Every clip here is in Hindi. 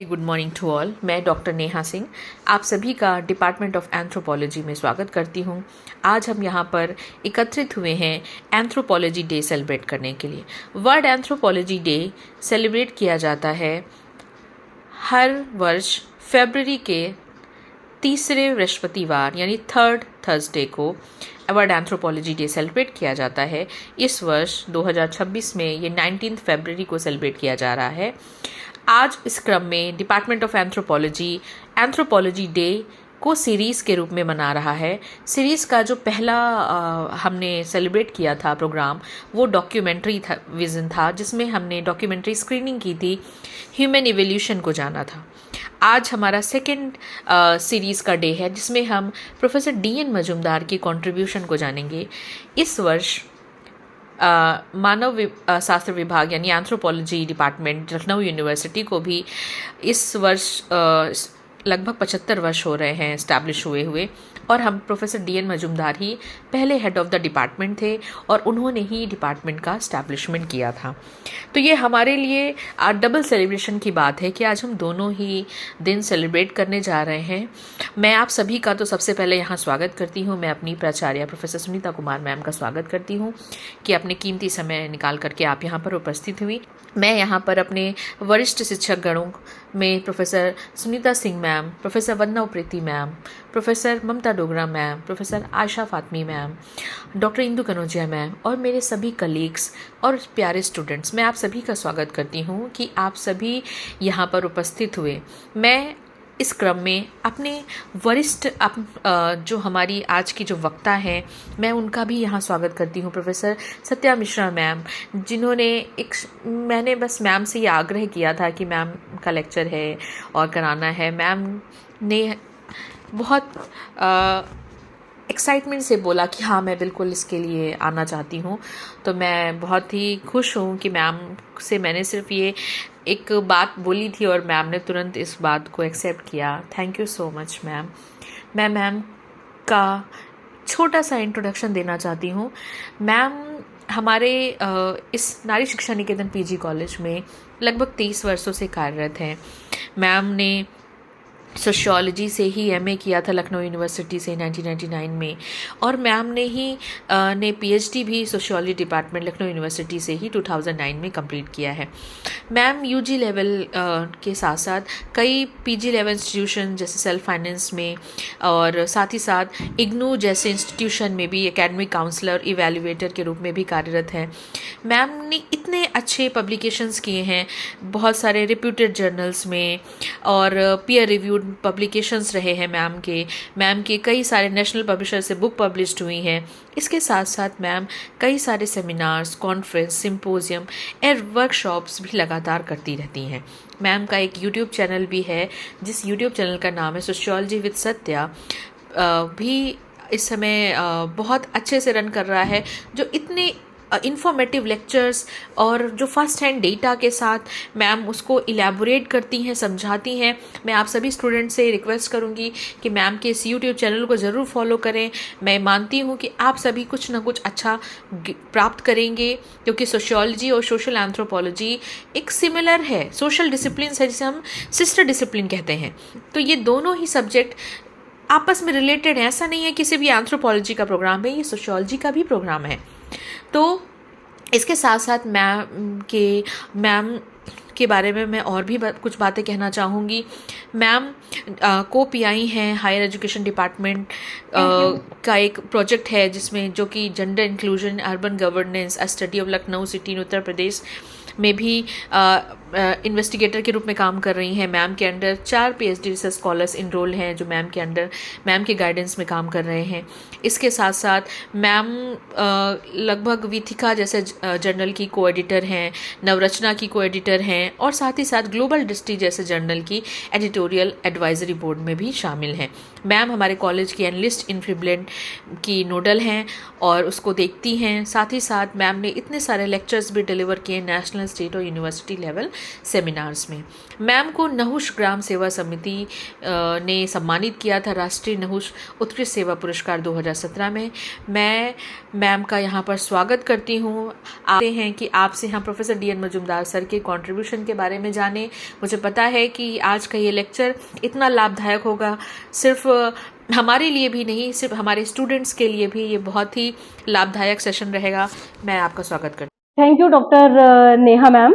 Good morning to all. मैं डॉक्टर नेहा सिंह आप सभी का डिपार्टमेंट ऑफ एंथ्रोपोलॉजी में स्वागत करती हूँ। आज हम यहाँ पर एकत्रित हुए हैं एंथ्रोपोलॉजी डे सेलिब्रेट करने के लिए। वर्ल्ड एंथ्रोपोलॉजी डे सेलिब्रेट किया जाता है हर वर्ष फरवरी के तीसरे बृहस्पतिवार यानी थर्ड थर्सडे को वर्ल्ड एंथ्रोपोलॉजी डे सेलिब्रेट किया जाता है। इस वर्ष 2026 में ये 19 फरवरी को सेलिब्रेट किया जा रहा है। आज इस क्रम में डिपार्टमेंट ऑफ एंथ्रोपोलॉजी डे को सीरीज़ के रूप में मना रहा है। सीरीज़ का जो पहला हमने सेलिब्रेट किया था प्रोग्राम, वो डॉक्यूमेंट्री विज़न था, जिसमें हमने डॉक्यूमेंट्री स्क्रीनिंग की थी, ह्यूमन इवोल्यूशन को जाना था। आज हमारा सेकेंड सीरीज़ का डे है, जिसमें हम प्रोफेसर DN मजुमदार की कंट्रीब्यूशन को जानेंगे। इस वर्ष मानव शास्त्र विभाग यानी एंथ्रोपोलॉजी डिपार्टमेंट लखनऊ यूनिवर्सिटी को भी इस वर्ष लगभग 75 वर्ष हो रहे हैं इस्टेब्लिश हुए और हम प्रोफेसर DN मजुमदार ही पहले हेड ऑफ़ द डिपार्टमेंट थे और उन्होंने ही डिपार्टमेंट का इस्टेब्लिशमेंट किया था। तो ये हमारे लिए डबल सेलिब्रेशन की बात है कि आज हम दोनों ही दिन सेलिब्रेट करने जा रहे हैं। मैं आप सभी का तो सबसे पहले यहाँ स्वागत करती हूँ। मैं अपनी प्राचार्य प्रोफेसर सुनीता कुमार मैम का स्वागत करती हूँ कि अपने कीमती समय निकाल करके आप यहाँ पर उपस्थित हुई। मैं यहाँ पर अपने वरिष्ठ शिक्षक गणों में professor Sunita Singh ma'am, professor Vandana Preeti ma'am, professor Mamta Dogra ma'am, professor Ayesha Fatmi ma'am, doctor Indu Kanaujia ma'am और मेरे सभी कलीग्स और प्यारे स्टूडेंट्स, मैं आप सभी का स्वागत करती हूँ कि आप सभी यहाँ पर उपस्थित हुए। मैं इस क्रम में अपने वरिष्ठ जो हमारी आज की जो वक्ता हैं, मैं उनका भी यहाँ स्वागत करती हूँ। प्रोफेसर सत्या मिश्रा मैम, जिन्होंने मैंने बस मैम से ये आग्रह किया था कि मैम का लेक्चर है और कराना है। मैम ने बहुत एक्साइटमेंट से बोला कि हाँ, मैं बिल्कुल इसके लिए आना चाहती हूँ। तो मैं बहुत ही खुश हूँ कि मैम से मैंने सिर्फ ये एक बात बोली थी और मैम ने तुरंत इस बात को एक्सेप्ट किया। Thank you so much ma'am. मैं मैम का छोटा सा इंट्रोडक्शन देना चाहती हूँ। मैम हमारे इस नारी शिक्षा निकेतन PG कॉलेज में लगभग 23 वर्षों से कार्यरत हैं। मैम ने सोशियोलॉजी से ही MA किया था लखनऊ यूनिवर्सिटी से 1999 में और मैम ने PhD भी सोशियोलॉजी डिपार्टमेंट लखनऊ यूनिवर्सिटी से ही 2009 में कंप्लीट किया है। मैम UG लेवल के साथ साथ कई PG लेवल इंस्टीट्यूशन जैसे सेल्फ फाइनेंस में और साथ ही साथ IGNOU जैसे इंस्टीट्यूशन में भी एकेडमिक काउंसलर इवैल्यूएटर के रूप में भी कार्यरत है। मैम ने इतने अच्छे पब्लिकेशंस किए हैं, बहुत सारे रिप्यूटेड जर्नल्स में और पीयर रिव्यूड पब्लिकेशंस रहे हैं मैम के कई सारे नेशनल पब्लिशर से बुक पब्लिश्ड हुई हैं। इसके साथ साथ मैम कई सारे सेमिनार्स, कॉन्फ्रेंस, सिंपोजियम और वर्कशॉप्स भी लगातार करती रहती हैं। मैम का एक YouTube चैनल भी है, जिस YouTube चैनल का नाम है सोशियोलॉजी विद सत्या, भी इस समय बहुत अच्छे से रन कर रहा है, जो इतने इंफॉर्मेटिव लेक्चर्स और जो फर्स्ट हैंड डेटा के साथ मैम उसको इलेबोरेट करती हैं, समझाती हैं। मैं आप सभी स्टूडेंट से रिक्वेस्ट करूंगी कि मैम के इस YouTube चैनल को ज़रूर फॉलो करें। मैं मानती हूं कि आप सभी कुछ ना कुछ अच्छा प्राप्त करेंगे, क्योंकि सोशियोलॉजी और सोशल एंथ्रोपोलॉजी एक सिमिलर है, सोशल डिसिप्लिन है, जिसे हम सिस्टर डिसिप्लिन कहते हैं। तो ये दोनों ही सब्जेक्ट आपस में रिलेटेड है। ऐसा नहीं है किसी भी एंथ्रोपोलॉजी का प्रोग्राम है, ये सोशियोलॉजी का भी प्रोग्राम है। तो इसके साथ साथ मैम के बारे में मैं और भी कुछ बातें कहना चाहूँगी। मैम को PI हैं हायर एजुकेशन डिपार्टमेंट का एक प्रोजेक्ट है, जिसमें जो कि gender inclusion urban governance a study of Lucknow city in Uttar Pradesh में भी इन्वेस्टिगेटर के रूप में काम कर रही हैं। मैम के under 4 PhD research scholars enrol हैं, जो मैम के गाइडेंस में काम कर रहे हैं। इसके साथ साथ मैम लगभग वीथिका जैसे जर्नल की को एडिटर हैं, नवरचना की को एडिटर हैं और साथ ही साथ ग्लोबल दृष्टि जैसे जर्नल की एडिटोरियल एडवाइजरी बोर्ड में भी शामिल हैं। मैम हमारे कॉलेज की एनालिस्ट इन फिब्लेंट की नोडल हैं और उसको देखती हैं। साथ ही साथ मैम ने इतने सारे लेक्चर्स भी डिलीवर किए नेशनल, स्टेट और यूनिवर्सिटी लेवल, सेमिनार्स में। मैम को नहुष ग्राम सेवा समिति ने सम्मानित किया था राष्ट्रीय नहुष उत्कृष्ट सेवा पुरस्कार 2017 में। मैं मैम का यहाँ पर स्वागत करती हूँ। आते हैं कि आपसे हम professor D N Majumdar sir के कंट्रीब्यूशन के बारे में जाने। मुझे पता है कि आज का ये लेक्चर इतना लाभदायक होगा, सिर्फ हमारे लिए भी नहीं, सिर्फ हमारे स्टूडेंट्स के लिए भी ये बहुत ही लाभदायक सेशन रहेगा। मैं आपका स्वागत करती हूँ। Thank you doctor Neha ma'am,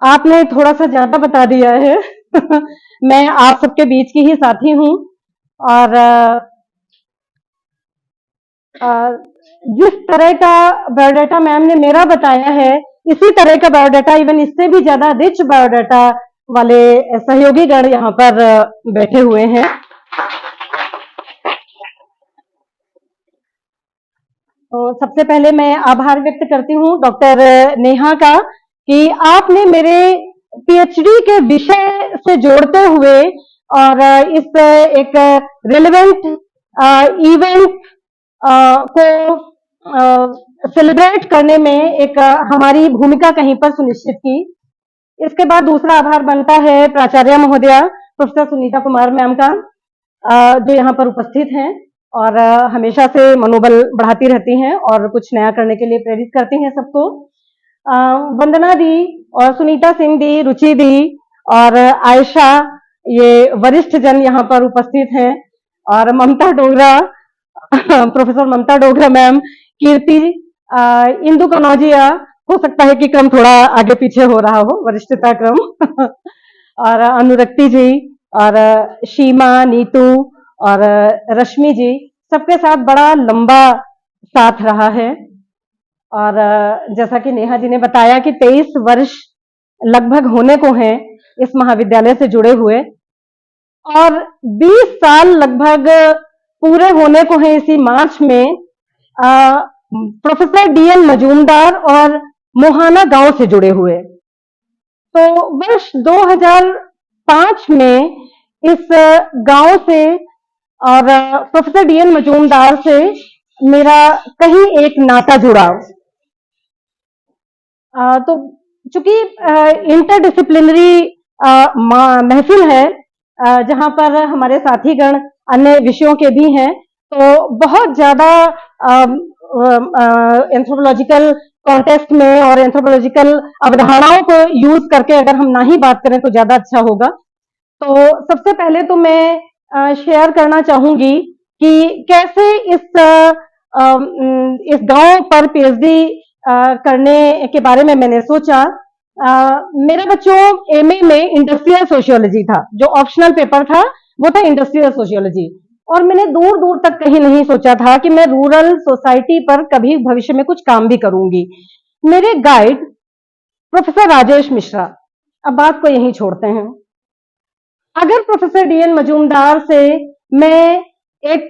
आपने थोड़ा सा ज़्यादा बता दिया है मैं आप सबके बीच की ही साथी हूँ और जिस तरह का बायोडाटा मैम ने मेरा बताया है, इसी तरह का बायोडाटा, इवन इससे भी ज़्यादा रिच बायोडाटा वाले सहयोगी गण यहाँ पर बैठे हुए हैं। तो सबसे पहले मैं आभार व्यक्त करती हूँ डॉक्टर नेहा का कि आपने मेरे पीएचडी के विषय से जोड़ते हुए और इस एक रिलेवेंट इवेंट को सेलिब्रेट करने में एक हमारी भूमिका कहीं पर सुनिश्चित की। इसके बाद दूसरा आभार बनता है प्राचार्य महोदया प्रोफेसर सुनीता कुमार मैम का, जो यहाँ पर उपस्थित हैं और हमेशा से मनोबल बढ़ाती रहती हैं और कुछ नया करने के लिए प्रेरित करती हैं सबको। वंदना दी और सुनीता सिंह दी, रुचि दी और आयशा, ये वरिष्ठ जन यहाँ पर उपस्थित हैं, और ममता डोगरा प्रोफेसर ममता डोगरा मैम, कीर्ति, इंदु कनौजिया, हो सकता है कि क्रम थोड़ा आगे पीछे हो रहा हो, वरिष्ठता क्रम और अनुरक्ति जी और शीमा, नीतू और रश्मि जी, सबके साथ बड़ा लंबा साथ रहा है। और जैसा कि नेहा जी ने बताया कि 23 वर्ष लगभग होने को हैं इस महाविद्यालय से जुड़े हुए और 20 साल लगभग पूरे होने को हैं इसी मार्च में प्रोफेसर डी एन मजूमदार और मोहाना गांव से जुड़े हुए। तो वर्ष 2005 में इस गांव से और प्रोफेसर डी एन मजूमदार से मेरा कहीं एक नाता जुड़ा। तो चूंकि इंटरडिसिप्लिनरी महफिल है जहां पर हमारे साथीगण अन्य विषयों के भी हैं, तो बहुत ज्यादा एंथ्रोपोलॉजिकल कॉन्टेक्स्ट में और एंथ्रोपोलॉजिकल अवधारणाओं को यूज करके अगर हम ना ही बात करें तो ज्यादा अच्छा होगा। तो सबसे पहले तो मैं शेयर करना चाहूंगी कि कैसे इस गांव पर पीएचडी करने के बारे में मैंने सोचा। मेरा बच्चों एमए में इंडस्ट्रियल सोशियोलॉजी था, जो ऑप्शनल पेपर था वो था इंडस्ट्रियल सोशियोलॉजी, और मैंने दूर दूर तक कहीं नहीं सोचा था कि मैं रूरल सोसाइटी पर कभी भविष्य में कुछ काम भी करूंगी। मेरे गाइड प्रोफेसर राजेश मिश्रा, अब बात को यहीं छोड़ते हैं। अगर प्रोफेसर डी एन मजूमदार से मैं एक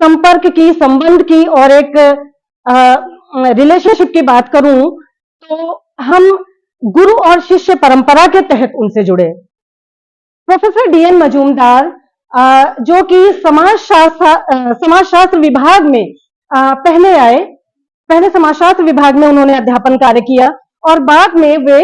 संपर्क की, संबंध की और एक रिलेशनशिप की बात करूं तो हम गुरु और शिष्य परंपरा के तहत उनसे जुड़े। प्रोफेसर डी एन मजूमदार जो कि समाजशास्त्र विभाग में पहले आए, पहले समाजशास्त्र विभाग में उन्होंने अध्यापन कार्य किया और बाद में वे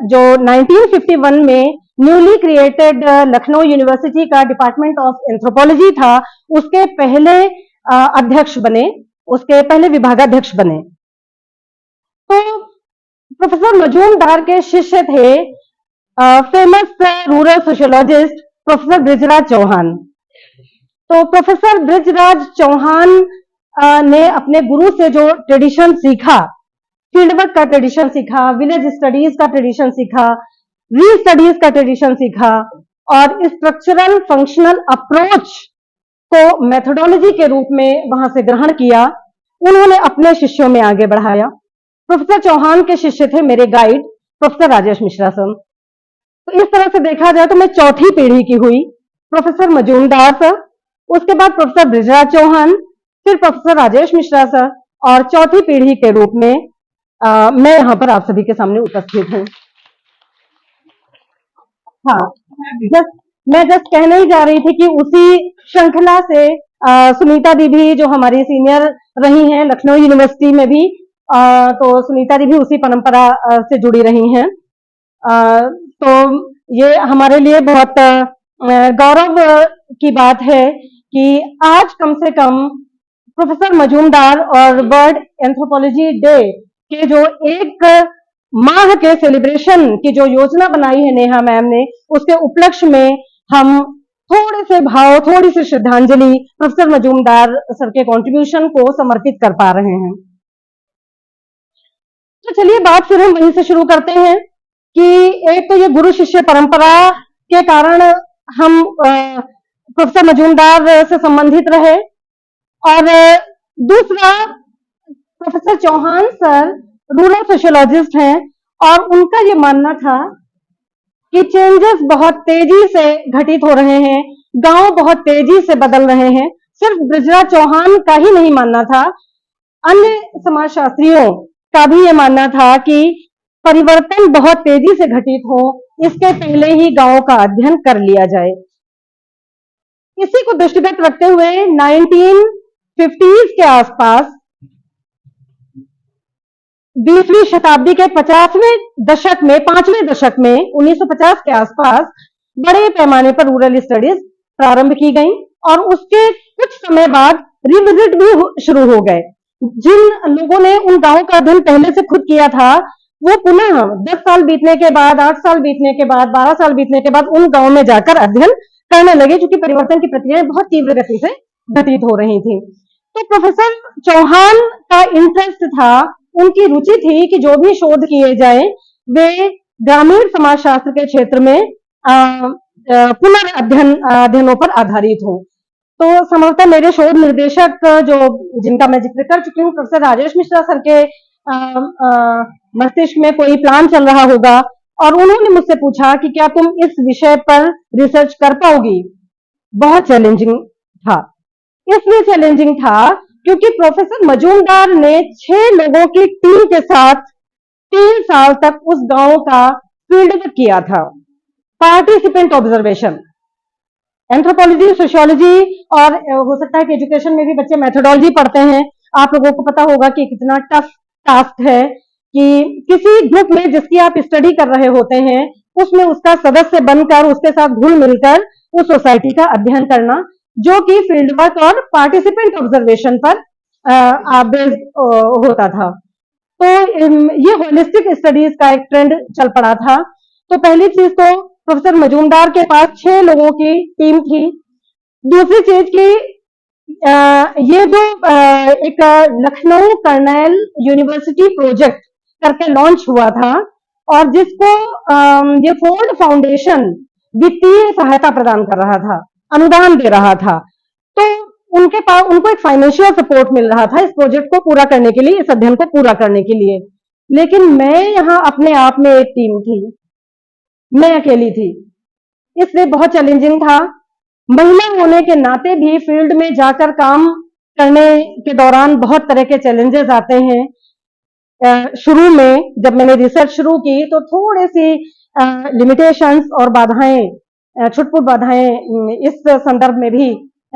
जो 1951 में न्यूली क्रिएटेड लखनऊ यूनिवर्सिटी का डिपार्टमेंट ऑफ एंथ्रोपोलॉजी था, उसके पहले अध्यक्ष बने, उसके पहले विभागाध्यक्ष बने। तो प्रोफेसर मजूमदार के शिष्य थे famous rural sociologist professor Brijraj Chauhan. तो प्रोफेसर बृजराज चौहान ने अपने गुरु से जो ट्रेडिशन सीखा, फील्डवर्क का ट्रेडिशन सीखा, विलेज स्टडीज का ट्रेडिशन सीखा, री स्टडीज का ट्रेडिशन सीखा और स्ट्रक्चरल फंक्शनल अप्रोच को मेथोडोलॉजी के रूप में वहां से ग्रहण किया, उन्होंने अपने शिष्यों में आगे बढ़ाया। प्रोफेसर चौहान के शिष्य थे मेरे guide professor Rajesh Mishra sir. तो इस तरह से देखा जाए तो मैं चौथी पीढ़ी की हुई, प्रोफेसर मजूमदार सर, उसके बाद प्रोफेसर बृजराज चौहान, फिर प्रोफेसर राजेश मिश्रा सर, और चौथी पीढ़ी के रूप में मैं यहाँ पर आप सभी के सामने उपस्थित हूँ। हाँ, मैं जस्ट कहने ही जा रही थी कि उसी श्रृंखला से सुनीता दी भी, जो हमारी सीनियर रही हैं लखनऊ यूनिवर्सिटी में भी, तो सुनीता जी भी उसी परंपरा से जुड़ी रही हैं। तो ये हमारे लिए बहुत गौरव की बात है कि आज कम से कम प्रोफेसर मजूमदार और वर्ल्ड एंथ्रोपोलॉजी डे के जो एक माह के सेलिब्रेशन की जो योजना बनाई है नेहा मैम ने, उसके उपलक्ष्य में हम थोड़े से भाव, थोड़ी सी श्रद्धांजलि प्रोफेसर मजूमदार सर के कंट्रीब्यूशन को समर्पित कर पा रहे हैं। तो चलिए बात फिर हम वहीं से शुरू करते हैं कि एक तो ये गुरु शिष्य परंपरा के कारण हम प्रोफेसर मजूमदार से संबंधित रहे, और दूसरा professor Chauhan sir rural sociologist हैं, और उनका ये मानना था कि चेंजेस बहुत तेजी से घटित हो रहे हैं, गांव बहुत तेजी से बदल रहे हैं। सिर्फ ब्रिजराज चौहान का ही नहीं मानना था, अन्य समाजशास्त्रियों का भी ये मानना था कि परिवर्तन बहुत तेजी से घटित हो, इसके पहले ही गांव का अध्ययन कर लिया जाए। इसी को दृष्टिगत रखते हुए 1950s के आसपास 20वीं शताब्दी के 50वें दशक में 5वें दशक में 1950 के आसपास बड़े पैमाने पर रूरल स्टडीज प्रारंभ की गई, और उसके कुछ समय बाद रिविजिट भी शुरू हो गए। जिन लोगों ने उन गांवों का अध्ययन पहले से खुद किया था, वो पुनः 10 साल बीतने के बाद, 8 साल बीतने के बाद, 12 साल बीतने के बाद उन गांवों में जाकर अध्ययन करने लगे, क्योंकि परिवर्तन की प्रक्रियाएं बहुत तीव्र गति से घटित हो रही थी। तो प्रोफेसर चौहान का इंटरेस्ट था, उनकी रुचि थी कि जो भी शोध किए जाए वे ग्रामीण समाजशास्त्र के क्षेत्र में अध्ययनों पर आधारित हो। तो संभवतः मेरे शोध निर्देशक जो जिनका मैं जिक्र कर चुकी हूँ, प्रोफेसर राजेश मिश्रा सर के मस्तिष्क में कोई प्लान चल रहा होगा, और उन्होंने मुझसे पूछा कि क्या तुम इस विषय पर रिसर्च कर पाओगी। बहुत चैलेंजिंग था, इसलिए चैलेंजिंग था क्योंकि प्रोफेसर मजूमदार ने 6 लोगों की टीम के साथ 3 साल तक उस गांव का फील्ड वर्क किया था, पार्टिसिपेंट ऑब्जर्वेशन। एंथ्रोपोलॉजी, सोशियोलॉजी और हो सकता है कि एजुकेशन में भी बच्चे मेथोडोलॉजी पढ़ते हैं। आप लोगों को पता होगा कि कितना टफ टास्क है कि किसी ग्रुप में जिसकी आप स्टडी कर रहे होते हैं, उसमें उसका सदस्य बनकर, उसके साथ घुल मिलकर उस सोसाइटी का अध्ययन करना, जो कि फील्ड वर्क और पार्टिसिपेंट ऑब्जर्वेशन पर बेस्ड होता था। तो ये होलिस्टिक स्टडीज का एक ट्रेंड चल पड़ा था। तो पहली चीज तो प्रोफेसर मजूमदार के पास 6 लोगों की टीम थी। दूसरी चीज की ये जो एक लखनऊ कर्नल यूनिवर्सिटी प्रोजेक्ट करके लॉन्च हुआ था, और जिसको ये फोर्ड फाउंडेशन वित्तीय सहायता प्रदान कर रहा था, अनुदान दे रहा था। तो उनके पास उनको एक फाइनेंशियल सपोर्ट मिल रहा था इस प्रोजेक्ट को पूरा करने के लिए, इस अध्ययन को पूरा करने के लिए। लेकिन मैं यहाँ अपने आप में एक टीम थी, मैं अकेली थी, इसलिए बहुत चैलेंजिंग था। महिला होने के नाते भी फील्ड में जाकर काम करने के दौरान बहुत तरह के चैलेंजेस आते हैं। शुरू में जब मैंने रिसर्च शुरू की तो थोड़ी सी लिमिटेशंस और बाधाएं, छुटपुट बाधाएं इस संदर्भ में भी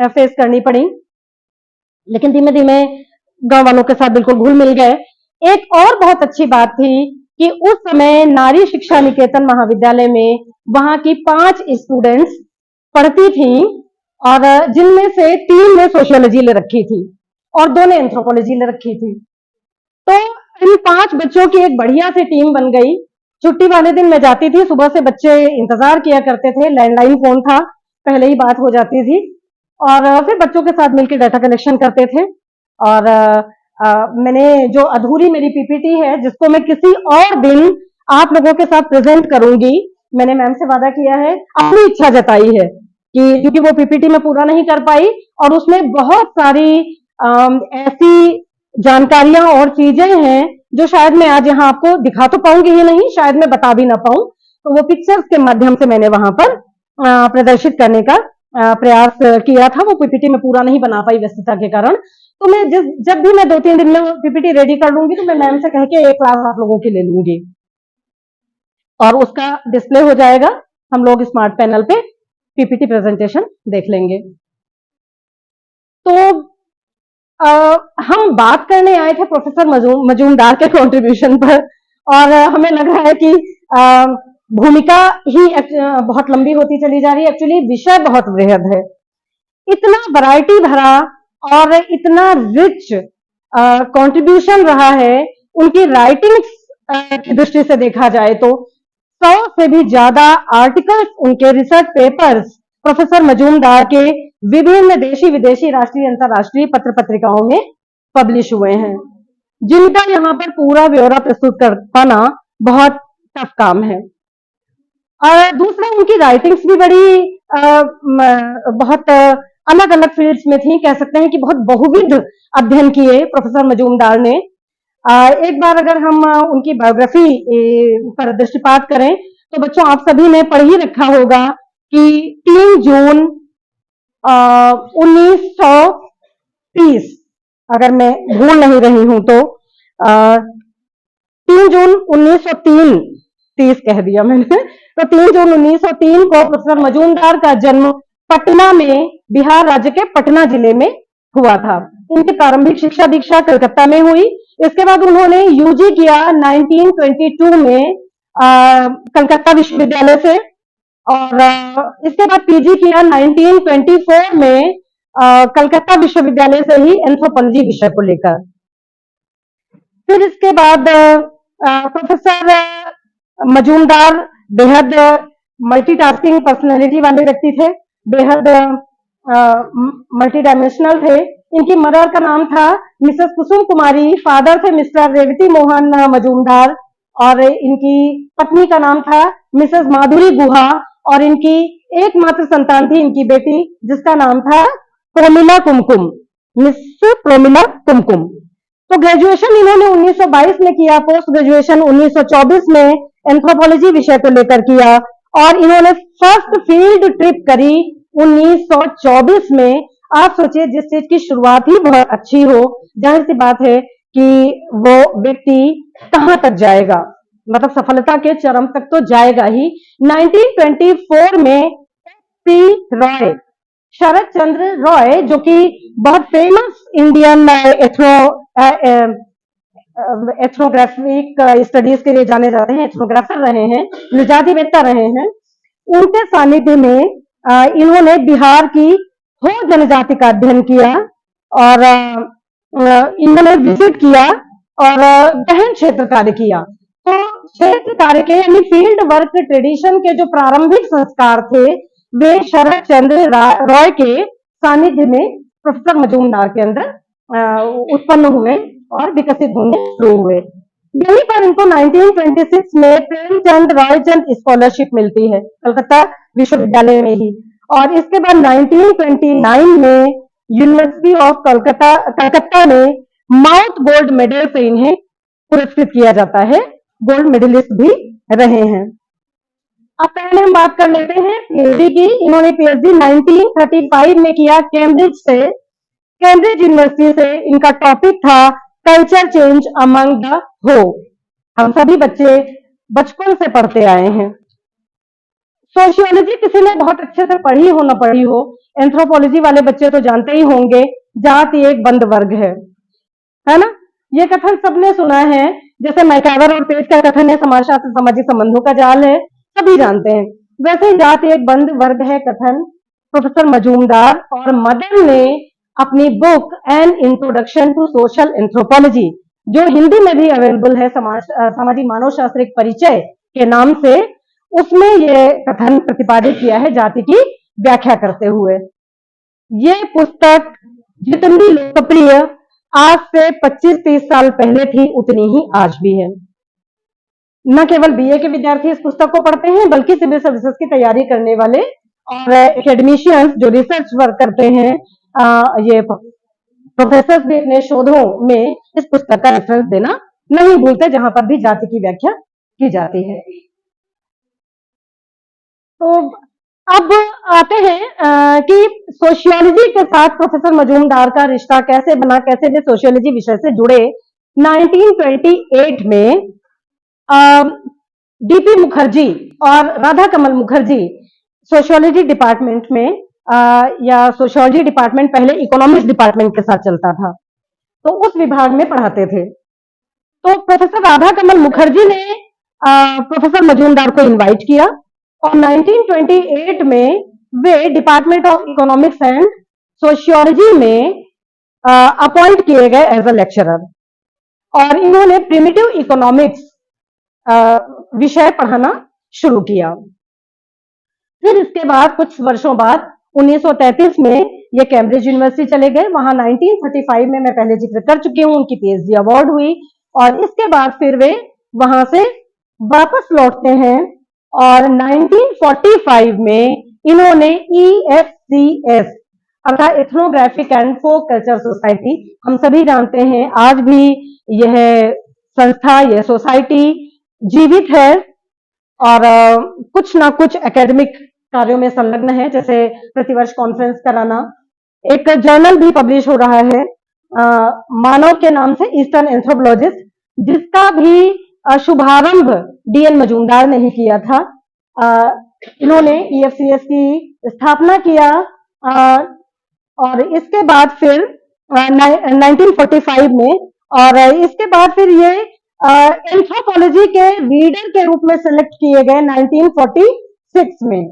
फेस करनी पड़ी, लेकिन धीमे धीमे गांव वालों के साथ बिल्कुल घुल मिल गए। एक और बहुत अच्छी बात थी कि उस समय नारी शिक्षा निकेतन महाविद्यालय में वहां की 5 स्टूडेंट्स पढ़ती थी, और जिनमें से 3 ने सोशियोलॉजी ले रखी थी और 2 ने एंथ्रोपोलॉजी ले रखी थी। तो इन 5 बच्चों की एक बढ़िया सी टीम बन गई। छुट्टी वाले दिन मैं जाती थी, सुबह से बच्चे इंतजार किया करते थे, लैंडलाइन फोन था, पहले ही बात हो जाती थी, और फिर बच्चों के साथ मिलकर डाटा कलेक्शन करते थे। और मैंने जो अधूरी मेरी पीपीटी है, जिसको मैं किसी और दिन आप लोगों के साथ प्रेजेंट करूंगी, मैंने मैम से वादा किया है, अपनी इच्छा जताई है कि क्योंकि वो पीपीटी में पूरा नहीं कर पाई, और उसमें बहुत सारी ऐसी जानकारियां और चीजें हैं जो शायद मैं आज यहाँ आपको दिखा तो पाऊंगी ही नहीं, शायद मैं बता भी ना पाऊं। तो वो पिक्चर्स के माध्यम से मैंने वहां पर प्रदर्शित करने का प्रयास किया था। वो पीपीटी में पूरा नहीं बना पाई व्यस्तता के कारण। तो मैं जब भी मैं 2-3 दिन में पीपीटी रेडी कर लूंगी, तो मैं मैम से कह के एक क्लास आप लोगों की ले लूंगी, और उसका डिस्प्ले हो जाएगा, हम लोग स्मार्ट पैनल पे पीपीटी प्रेजेंटेशन देख लेंगे। तो हम बात करने आए थे प्रोफेसर मजूमदार के कंट्रीब्यूशन पर, और हमें लग रहा है कि भूमिका ही बहुत लंबी होती चली जा रही है। एक्चुअली विषय बहुत वृहद है, इतना वैरायटी भरा और इतना रिच कंट्रीब्यूशन रहा है उनकी राइटिंग्स की दृष्टि से देखा जाए तो 100 से भी ज्यादा आर्टिकल्स, उनके रिसर्च पेपर्स प्रोफेसर मजूमदार के विभिन्न देशी विदेशी राष्ट्रीय अंतर्राष्ट्रीय पत्र पत्रिकाओं में पब्लिश हुए हैं, जिनका यहाँ पर पूरा ब्यौरा प्रस्तुत कर पाना बहुत टफ काम है। और दूसरा, उनकी राइटिंग्स भी बड़ी बहुत अलग अलग फील्ड्स में थी, कह सकते हैं कि बहुत बहुविध अध्ययन किए प्रोफेसर मजूमदार ने। एक बार अगर हम उनकी बायोग्राफी पर दृष्टिपात करें तो बच्चों, आप सभी ने पढ़ ही रखा होगा कि 3 जून 1930, अगर मैं भूल नहीं रही हूं तो 3 जून 1930 कह दिया मैंने, तो 3 जून 1903 को प्रोफेसर मजूमदार का जन्म पटना में, बिहार राज्य के पटना जिले में हुआ था। इनकी प्रारंभिक शिक्षा दीक्षा कलकत्ता में हुई। इसके बाद उन्होंने यूजी किया 1922 में कलकत्ता विश्वविद्यालय से, और इसके बाद पीजी किया 1924 में कलकत्ता विश्वविद्यालय से ही एंथ्रोपोलॉजी विषय को लेकर। फिर इसके बाद प्रोफेसर मजूमदार बेहद मल्टीटास्किंग पर्सनैलिटी वाले व्यक्ति थे, बेहद मल्टी डायमेंशनल थे। इनकी मदर का नाम था मिसेस कुसुम कुमारी, फादर थे मिस्टर रेवती मोहन मजूमदार, और इनकी पत्नी का नाम था मिसेस माधुरी गुहा, और इनकी एकमात्र संतान थी इनकी बेटी, जिसका नाम था प्रोमिला कुमकुम, मिस प्रोमिला कुमकुम। तो ग्रेजुएशन इन्होंने 1922 में किया, पोस्ट ग्रेजुएशन 1924 में एंथ्रोपोलॉजी विषय को लेकर किया, और इन्होंने फर्स्ट फील्ड ट्रिप करी 1924 में। आप सोचिए, जिस चीज की शुरुआत ही बहुत अच्छी हो, जाहिर सी बात है कि वो व्यक्ति कहां तक जाएगा, मतलब सफलता के चरम तक तो जाएगा ही। 1924 में सी रॉय, शरद चंद्र रॉय, जो कि बहुत फेमस इंडियन एथ्नोग्राफिक स्टडीज के लिए जाने जाते हैं, एथ्नोग्राफर रहे हैं, निजातिवेत्ता रहे हैं, उनके सानिध्य में इन्होंने बिहार की हो जनजाति का अध्ययन किया, और इन्होंने विजिट किया और गहन क्षेत्र कार्य किया। तो क्षेत्र कार्य के यानी फील्ड वर्क ट्रेडिशन के जो प्रारंभिक संस्कार थे, वे शरद चंद्र रॉय के सानिध्य में प्रोफेसर मजूमदार के अंदर उत्पन्न हुए और विकसित होने शुरू हुए। यहीं पर इनको 1926 में प्रेमचंद रायचंद स्कॉलरशिप मिलती है कलकत्ता विश्वविद्यालय में ही, और इसके बाद 1929 में यूनिवर्सिटी ऑफ कलकत्ता में माउथ गोल्ड मेडल से इन्हें पुरस्कृत किया जाता है, गोल्ड मेडलिस्ट भी रहे हैं। अब पहले हम बात कर लेते हैं पीएचडी की। इन्होंने पीएचडी 1935 में किया कैम्ब्रिज से, कैम्ब्रिज यूनिवर्सिटी से। इनका टॉपिक था कल्चर चेंज अमंग द हो। हम सभी बच्चे बचपन से पढ़ते आए हैं। सोशियोलॉजी किसी ने बहुत अच्छे से पढ़ी हो न पढ़ी हो, एंथ्रोपोलॉजी वाले बच्चे तो जानते ही होंगे, जाति एक बंद वर्ग है ना। ये कथन सबने सुना है, जैसे मैकावर और पेट का कथन है समाजशास्त्र सामाजिक संबंधों का जाल है, सभी जानते हैं। वैसे ही जाति एक बंद वर्ग है कथन प्रोफेसर मजूमदार और मदन ने अपनी book an introduction to social anthropology, जो हिंदी में भी अवेलेबल है, सामाजिक मानव शास्त्र एक परिचय के नाम से, उसमें ये कथन प्रतिपादित किया है जाति की व्याख्या करते हुए। ये पुस्तक जितनी लोकप्रिय आज से 25-30 साल पहले थी, उतनी ही आज भी है। न केवल बीए के विद्यार्थी इस पुस्तक को पढ़ते हैं, बल्कि सिविल सर्विसेज की तैयारी करने वाले और एकेडमिशियंस जो रिसर्च वर्क करते हैं, ये प्रोफेसर भी अपने शोधों में इस पुस्तक का रेफरेंस देना नहीं भूलते, जहां पर भी जाति की व्याख्या की जाती है। तो अब आते हैं कि सोशियोलॉजी के साथ प्रोफेसर मजूमदार का रिश्ता कैसे बना, कैसे वे सोशियोलॉजी विषय से जुड़े। 1928 में डीपी मुखर्जी और राधा कमल मुखर्जी सोशियोलॉजी डिपार्टमेंट में, या सोशियोलॉजी डिपार्टमेंट पहले इकोनॉमिक्स डिपार्टमेंट के साथ चलता था, तो उस विभाग में पढ़ाते थे। तो प्रोफेसर राधा कमल मुखर्जी ने प्रोफेसर मजूमदार को इनवाइट किया और 1928 में वे department of economics and sociology में अपॉइंट किए गए एज अ लेक्चरर और इन्होंने प्रिमिटिव इकोनॉमिक्स विषय पढ़ाना शुरू किया। फिर इसके बाद कुछ वर्षों बाद 1933 में ये कैम्ब्रिज यूनिवर्सिटी चले गए। वहां 1935 में मैं पहले जिक्र कर चुकी हूं, उनकी पीएचडी अवार्ड हुई और इसके बाद फिर वे वहां से वापस लौटते हैं और 1945 में इन्होंने EFCS अर्थात ethnographic and folk culture society, हम सभी जानते हैं आज भी यह संस्था, यह सोसाइटी जीवित है और कुछ ना कुछ एकेडमिक कार्यों में संलग्न है, जैसे प्रतिवर्ष कॉन्फ्रेंस कराना। एक जर्नल भी पब्लिश हो रहा है मानव के नाम से, ईस्टर्न एंथ्रोपोलॉजिस्ट, जिसका भी शुभारंभ DN मजूमदार ने ही किया था। इन्होंने EFCS की स्थापना किया और इसके बाद फिर 1945 में और इसके बाद फिर ये एंथ्रोपोलॉजी के रीडर के रूप में सेलेक्ट किए गए 1946 में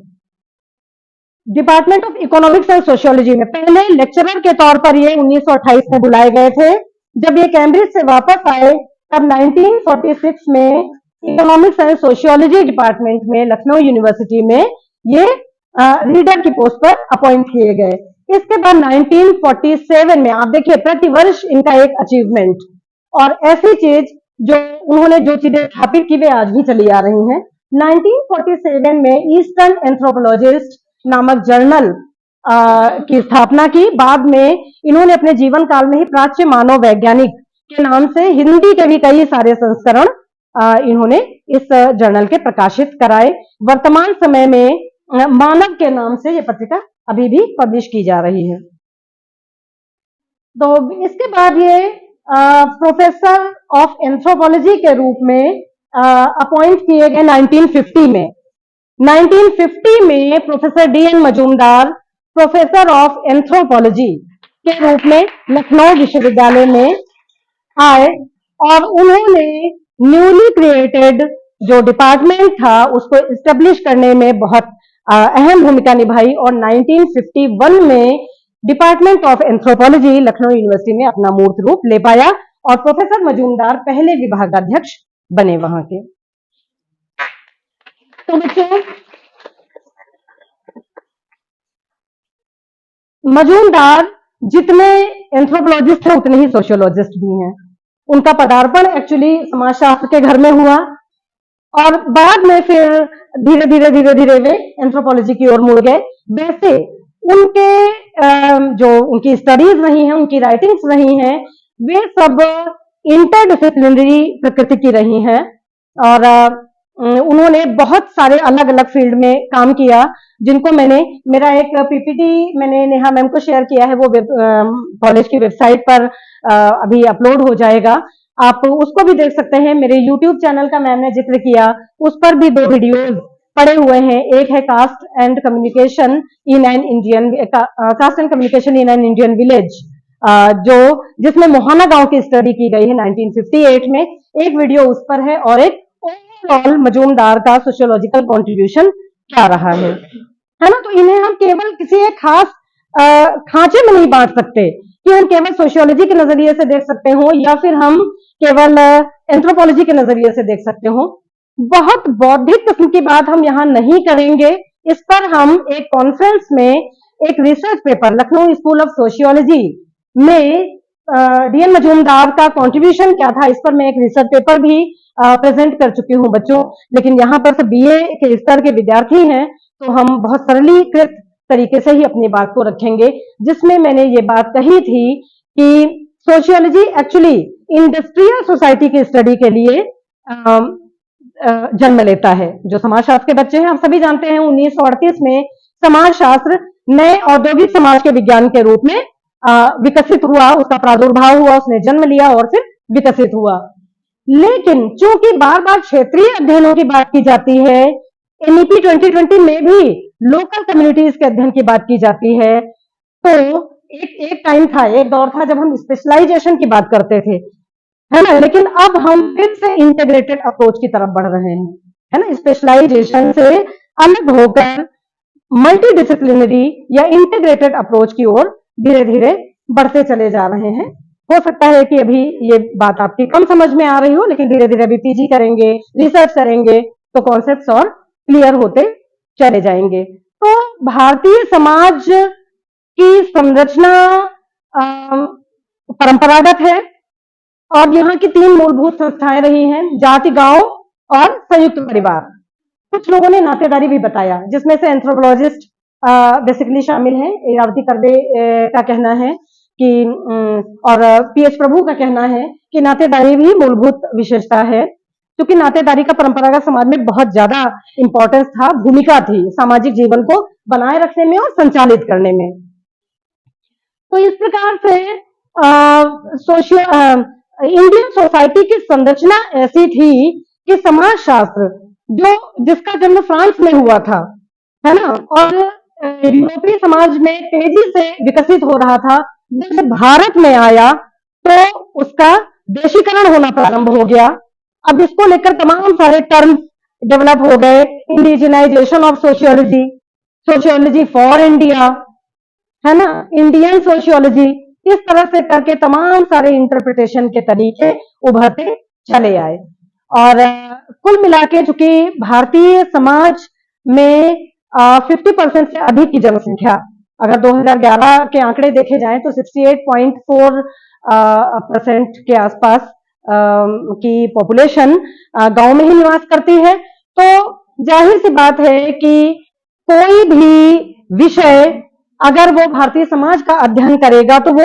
department of economics and sociology में। पहले लेक्चरर के तौर पर ये 1928 में बुलाए गए थे। जब ये कैम्ब्रिज से वापस आए तब 1946 में इकोनॉमिक्स एंड सोशियोलॉजी डिपार्टमेंट में लखनऊ यूनिवर्सिटी में ये रीडर की पोस्ट पर अपॉइंट किए गए। इसके बाद 1947 में आप देखिए प्रतिवर्ष इनका एक अचीवमेंट और ऐसी चीज जो उन्होंने जो चीजें स्थापित की वे आज भी चली आ रही हैं। 1947 में ईस्टर्न एंथ्रोपोलॉजिस्ट नामक जर्नल की स्थापना की। बाद में इन्होंने अपने जीवन काल में ही प्राच्य मानव वैज्ञानिक के नाम से हिंदी के भी कई सारे संस्करण इन्होंने इस जर्नल के प्रकाशित कराए। वर्तमान समय में मानव के नाम से यह पत्रिका अभी भी पब्लिश की जा रही है। तो इसके बाद ये प्रोफेसर ऑफ एंथ्रोपोलॉजी के रूप में अपॉइंट किए गए 1950 में। 1950 में professor DN Majumdar professor of anthropology के रूप में लखनऊ विश्वविद्यालय में आए और उन्होंने न्यूली क्रिएटेड जो डिपार्टमेंट था उसको इस्टेब्लिश करने में बहुत अहम भूमिका निभाई और 1951 में department of anthropology Lucknow university में अपना मूर्त रूप ले पाया और प्रोफेसर मजूमदार पहले विभागाध्यक्ष बने वहां के। तो बच्चों, मजूमदार जितने एंथ्रोपोलॉजिस्ट हैं उतने ही सोशियोलॉजिस्ट भी हैं। उनका पदार्पण एक्चुअली समाजशास्त्र के घर में हुआ और बाद में फिर धीरे धीरे वे एंथ्रोपोलॉजी की ओर मुड़ गए। वैसे उनके जो उनकी स्टडीज रही हैं, उनकी राइटिंग्स रही हैं, वे सब इंटरडिसिप्लिनरी प्रकृति की रही हैं और उन्होंने बहुत सारे अलग अलग फील्ड में काम किया, जिनको मेरा एक PPT मैंने नेहा मैम को शेयर किया है, वो कॉलेज की वेबसाइट पर अभी अपलोड हो जाएगा, आप उसको भी देख सकते हैं। मेरे YouTube चैनल का मैम ने जिक्र किया, उस पर भी 2 वीडियोज पड़े हुए हैं। एक है caste and communication in an Indian village, जिसमें मोहाना गांव की स्टडी की गई है 1958 में। एक वीडियो उस पर है और एक ओवरऑल मजूमदार का सोशियोलॉजिकल कॉन्ट्रीब्यूशन क्या रहा है ना। तो इन्हें हम केवल किसी एक खास खांचे में नहीं बांट सकते कि हम केवल सोशियोलॉजी के नजरिए से देख सकते हो या फिर हम केवल एंथ्रोपोलॉजी के नजरिए से देख सकते हो। बहुत बौद्धिक किस्म की बात हम यहाँ नहीं करेंगे। इस पर हम एक कॉन्फ्रेंस में एक research paper Lucknow school of sociology में DN मजूमदार का कंट्रीब्यूशन क्या था, इस पर मैं एक रिसर्च पेपर भी प्रेजेंट कर चुकी हूँ बच्चों। लेकिन यहाँ पर तो BA के स्तर के विद्यार्थी हैं, तो हम बहुत सरलीकृत तरीके से ही अपनी बात को रखेंगे, जिसमें मैंने ये बात कही थी कि सोशियोलॉजी एक्चुअली इंडस्ट्रियल सोसाइटी की स्टडी के लिए जन्म लेता है। जो समाजशास्त्र के बच्चे हैं, हम सभी जानते हैं 1938 में समाजशास्त्र नए औद्योगिक समाज के विज्ञान के रूप में विकसित हुआ, उसका प्रादुर्भाव हुआ, उसने जन्म लिया और फिर विकसित हुआ। लेकिन चूंकि बार बार क्षेत्रीय अध्ययनों की बात की जाती है, NEP 2020 में भी लोकल कम्युनिटीज के अध्ययन की बात की जाती है, तो एक टाइम था, एक दौर था जब हम स्पेशलाइजेशन की बात करते थे, है ना, लेकिन अब हम फिर से इंटीग्रेटेड अप्रोच की तरफ बढ़ रहे हैं, है ना, स्पेशलाइजेशन से अलग होकर मल्टी डिसिप्लिनरी या इंटीग्रेटेड अप्रोच की ओर धीरे धीरे बढ़ते चले जा रहे हैं। हो सकता है कि अभी ये बात आपकी कम समझ में आ रही हो, लेकिन धीरे धीरे अभी पीजी करेंगे, रिसर्च करेंगे, तो कॉन्सेप्ट्स और क्लियर होते चले जाएंगे। तो भारतीय समाज की संरचना परंपरागत है और यहाँ की 3 मूलभूत संस्थाएं रही हैं, जाति, गांव और संयुक्त परिवार। कुछ लोगों ने नातेदारी भी बताया, जिसमें से एंथ्रोपोलॉजिस्ट बेसिकली शामिल हैं। इरावती कर्वे का कहना है कि और पीएच प्रभु का कहना है कि नातेदारी भी मूलभूत विशेषता है, क्योंकि नातेदारी का परंपरागत समाज में बहुत ज्यादा इंपॉर्टेंस था, भूमिका थी सामाजिक जीवन को बनाए रखने में और संचालित करने में। तो इस प्रकार से इंडियन सोसाइटी की संरचना ऐसी थी कि समाजशास्त्र जिसका जन्म फ्रांस में हुआ था, है ना, और यूरोपीय समाज में तेजी से विकसित हो रहा था, जब भारत में आया तो उसका देशीकरण होना प्रारंभ हो गया। अब इसको लेकर तमाम सारे टर्म्स डेवलप हो गए, indigenisation of sociology, sociology for India, है ना, इंडियन सोशियोलॉजी, इस तरह से करके तमाम सारे इंटरप्रिटेशन के तरीके उभरते चले आए। और कुल मिला के चूंकि भारतीय समाज में 50% से अधिक की जनसंख्या, अगर 2011 के आंकड़े देखे जाएं तो 68.4% के आसपास की पॉपुलेशन गांव में ही निवास करती है, तो जाहिर सी बात है कि कोई भी विषय अगर वो भारतीय समाज का अध्ययन करेगा तो वो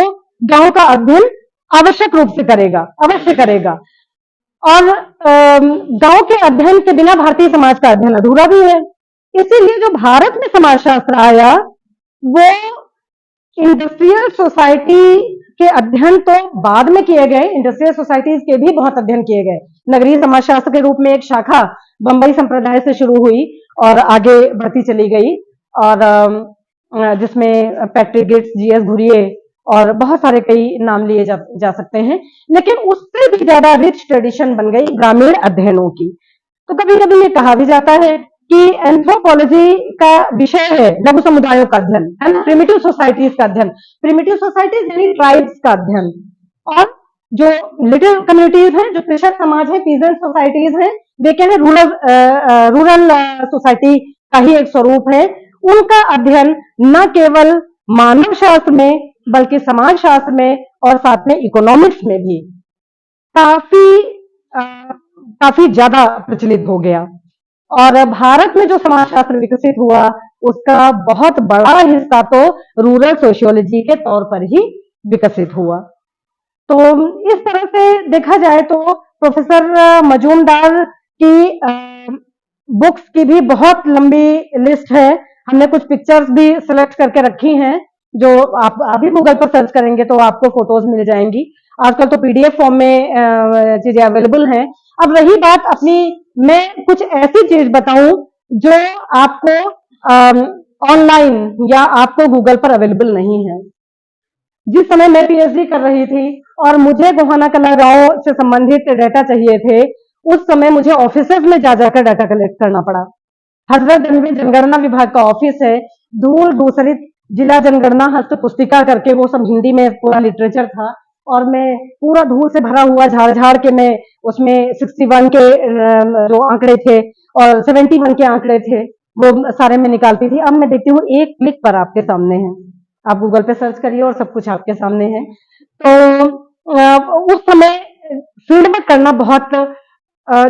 गांव का अध्ययन आवश्यक रूप से करेगा, अवश्य करेगा। और गांव के अध्ययन के बिना भारतीय समाज का अध्ययन अधूरा भी है। इसीलिए जो भारत में समाजशास्त्र आया वो इंडस्ट्रियल सोसाइटी के अध्ययन तो बाद में किए गए, इंडस्ट्रियल सोसाइटीज के भी बहुत अध्ययन किए गए। नगरीय समाजशास्त्र के रूप में एक शाखा बंबई संप्रदाय से शुरू हुई और आगे बढ़ती चली गई, और जिसमें पैट्रिक गिट्स, जीएस घुरिये और बहुत सारे कई नाम लिए जा सकते हैं, लेकिन उससे भी ज्यादा रिच ट्रेडिशन बन गई ग्रामीण अध्ययनों की। तो कभी कभी ये कहा भी जाता है कि एंथ्रोपोलॉजी का विषय है लघु समुदायों का अध्ययन, है ना, प्रिमिटिव सोसाइटीज का अध्ययन, प्रिमिटिव सोसाइटीज यानी ट्राइब्स का अध्ययन, और जो लिटिल कम्युनिटीज हैं, जो कृषक समाज है, पीजेंट सोसाइटीज हैं, वे क्या है, रूरल सोसाइटी का ही एक स्वरूप है, उनका अध्ययन न केवल मानव शास्त्र में बल्कि समाज शास्त्र में और साथ में इकोनॉमिक्स में भी काफी ज्यादा प्रचलित हो गया। और भारत में जो समाजशास्त्र विकसित हुआ उसका बहुत बड़ा हिस्सा तो रूरल सोशियोलॉजी के तौर पर ही विकसित हुआ। तो इस तरह से देखा जाए तो प्रोफेसर मजूमदार की बुक्स की भी बहुत लंबी लिस्ट है। हमने कुछ पिक्चर्स भी सिलेक्ट करके रखी हैं, जो आप अभी गूगल पर सर्च करेंगे तो आपको फोटोज मिल जाएंगी। आजकल तो पीडीएफ फॉर्म में चीजें अवेलेबल हैं। अब रही बात अपनी, मैं कुछ ऐसी चीज बताऊं जो आपको ऑनलाइन या आपको गूगल पर अवेलेबल नहीं है। जिस समय मैं पीएचडी कर रही थी और मुझे गोहाना कला गांव से संबंधित डाटा चाहिए थे, उस समय मुझे ऑफिसेज में जा जाकर डाटा कलेक्ट करना पड़ा। हजरतगंज में जनगणना विभाग का ऑफिस है, धूल धूसरित जिला जनगणना हस्त पुस्तिका करके वो सब हिंदी में पूरा लिटरेचर था, और मैं पूरा धूल से भरा हुआ झाड़ झाड़ के मैं उसमें 61 के जो आंकड़े थे और 71 के आंकड़े थे वो सारे में निकालती थी। अब मैं देखती हूँ एक क्लिक पर आपके सामने है, आप गूगल पे सर्च करिए और सब कुछ आपके सामने है। तो उस समय फील्ड में करना बहुत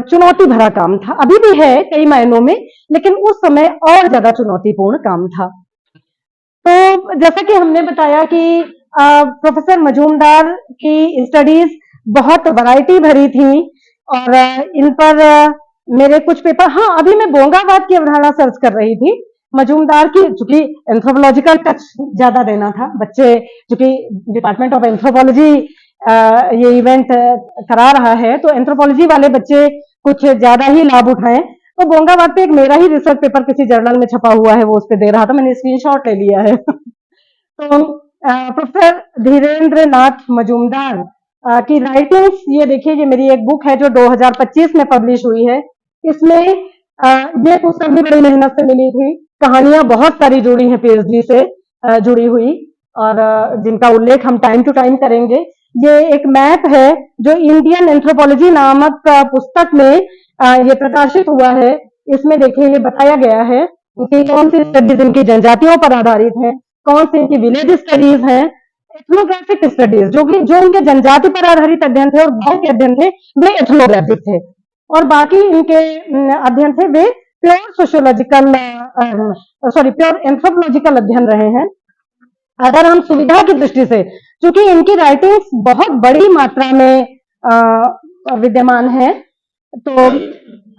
चुनौती भरा काम था, अभी भी है कई मायनों में, लेकिन उस समय और ज्यादा चुनौतीपूर्ण काम था। तो जैसा कि हमने बताया कि प्रोफेसर मजूमदार की स्टडीज बहुत वैरायटी भरी थी और इन पर मेरे कुछ पेपर, हाँ अभी मैं बोंगाबाद की अवधारणा सर्च कर रही थी। मजूमदार की चूंकि एंथ्रोपोलॉजिकल टच ज्यादा देना था, बच्चे चूंकि डिपार्टमेंट ऑफ एंथ्रोपोलॉजी ये इवेंट करा रहा है तो एंथ्रोपोलॉजी वाले बच्चे कुछ ज्यादा ही लाभ उठाएं, तो बोंगाबाद पे एक मेरा ही रिसर्च पेपर किसी जर्नल में छपा हुआ है, वो उस पर दे रहा था, मैंने स्क्रीनशॉट ले लिया है। तो प्रोफेसर धीरेन्द्र नाथ मजूमदार की राइटिंग्स, ये देखिए, ये मेरी एक बुक है जो 2025 में पब्लिश हुई है। इसमें ये पुस्तक भी बड़ी मेहनत से मिली थी। कहानियां बहुत सारी जुड़ी हैं पीएचडी से जुड़ी हुई, और जिनका उल्लेख हम टाइम टू टाइम करेंगे। ये एक मैप है जो इंडियन एंथ्रोपोलॉजी नामक पुस्तक में ये प्रकाशित हुआ है। इसमें देखिए ये बताया गया है कि कौन सी स्टडीज इनकी जनजातियों पर आधारित है, कौन सी इनकी विलेज स्टडीज हैं, एथनोग्राफिक स्टडीज जो इनके जनजाति पर आधारित अध्ययन थे और गांव के अध्ययन थे वे एथनोग्राफिक थे, और बाकी इनके अध्ययन थे वे प्योर सोशियोलॉजिकल प्योर एंथ्रोपोलॉजिकल अध्ययन रहे हैं। अगर हम सुविधा की दृष्टि से, चूंकि इनकी राइटिंग्स बहुत बड़ी मात्रा में विद्यमान है, तो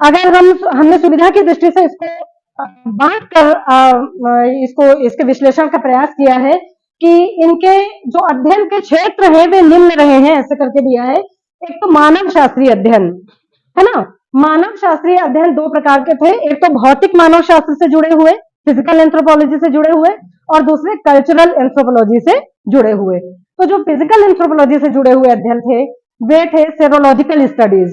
अगर हमने सुविधा की दृष्टि से इसको बांट कर इसके विश्लेषण का प्रयास किया है कि इनके जो अध्ययन के क्षेत्र हैं वे निम्न रहे हैं, ऐसे करके दिया है। एक तो मानव शास्त्रीय अध्ययन है ना, मानव शास्त्रीय अध्ययन दो प्रकार के थे, एक तो भौतिक मानव शास्त्र से जुड़े हुए, फिजिकल एंथ्रोपोलॉजी से जुड़े हुए, और दूसरे कल्चरल एंथ्रोपोलॉजी से जुड़े हुए। तो जो फिजिकल एंथ्रोपोलॉजी से जुड़े हुए अध्ययन थे वे थे सेरोलॉजिकल स्टडीज,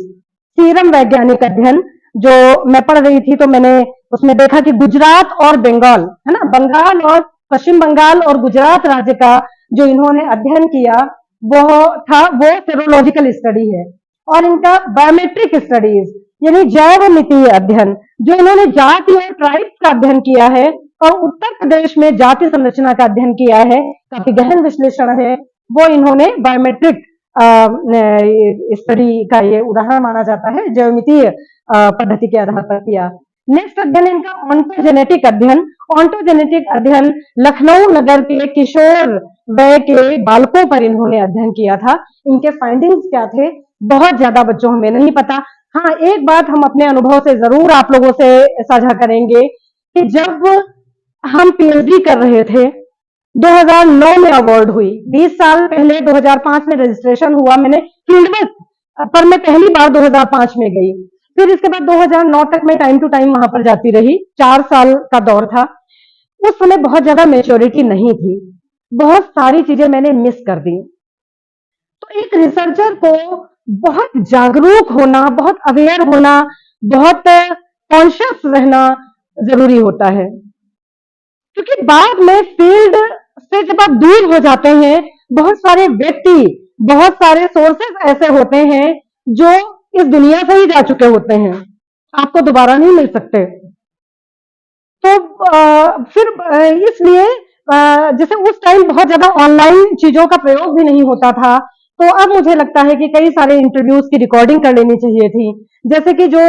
सीरम वैज्ञानिक अध्ययन। जो मैं पढ़ रही थी तो मैंने उसमें देखा कि गुजरात और बंगाल, है ना, बंगाल और पश्चिम बंगाल और गुजरात राज्य का जो इन्होंने अध्ययन किया वो सेरोलॉजिकल स्टडी है। और इनका बायोमेट्रिक स्टडीज यानी जैव मितीय अध्ययन, जो इन्होंने जाति और ट्राइब्स का अध्ययन किया है और उत्तर प्रदेश में जाति संरचना का अध्ययन किया है, काफी गहन विश्लेषण है, वो इन्होंने बायोमेट्रिक स्टडी का ये उदाहरण माना जाता है, जैवमितीय पद्धति के आधार पर किया। नेक्स्ट अध्ययन इनका ऑन्टोजेनेटिक अध्ययन। ऑन्टोजेनेटिक अध्ययन लखनऊ नगर के किशोर वय के बालकों पर इन्होंने अध्ययन किया था। इनके फाइंडिंग्स क्या थे बहुत ज्यादा बच्चों हमें नहीं पता। हाँ, एक बात हम अपने अनुभव से जरूर आप लोगों से साझा करेंगे कि जब हम पीएचडी कर रहे थे 2009 में अवार्ड हुई, 20 साल पहले 2005 में रजिस्ट्रेशन हुआ। मैंने फील्डवर्क पर मैं पहली बार 2005 में गई, फिर इसके बाद 2009 तक मैं टाइम टू टाइम वहां पर जाती रही। 4 साल का दौर था। उस समय बहुत ज्यादा मेच्योरिटी नहीं थी, बहुत सारी चीजें मैंने मिस कर दी। तो एक रिसर्चर को बहुत जागरूक होना, बहुत अवेयर होना, बहुत कॉन्शियस रहना जरूरी होता है, क्योंकि बाद में फील्ड से जब आप दूर हो जाते हैं, बहुत सारे व्यक्ति, बहुत सारे सोर्सेस ऐसे होते हैं जो इस दुनिया से ही जा चुके होते हैं, आपको दोबारा नहीं मिल सकते। तो फिर इसलिए जैसे उस टाइम बहुत ज्यादा ऑनलाइन चीजों का प्रयोग भी नहीं होता था, तो अब मुझे लगता है कि कई सारे इंटरव्यूज की रिकॉर्डिंग कर लेनी चाहिए थी। जैसे कि जो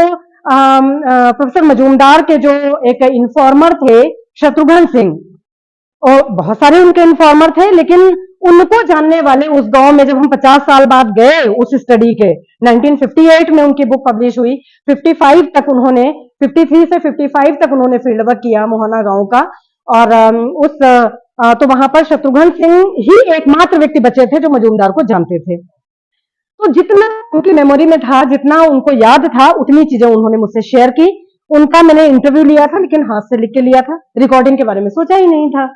प्रोफेसर मजूमदार के जो एक इन्फॉर्मर थे शत्रुघ्न सिंह, और बहुत सारे उनके इन्फॉर्मर थे, लेकिन उनको जानने वाले उस गांव में जब हम 50 साल बाद गए उस स्टडी के, 1958 में उनकी बुक पब्लिश हुई, 55 तक उन्होंने 53 से 55 तक उन्होंने फील्ड वर्क किया मोहना गांव का। और तो वहां पर शत्रुघ्न सिंह ही एकमात्र व्यक्ति बचे थे जो मजूमदार को जानते थे। तो जितना उनकी मेमोरी में था, जितना उनको याद था, उतनी चीजें उन्होंने मुझसे शेयर की। उनका मैंने इंटरव्यू लिया था, लेकिन हाथ से लिख के लिया था, रिकॉर्डिंग के बारे में सोचा ही नहीं था।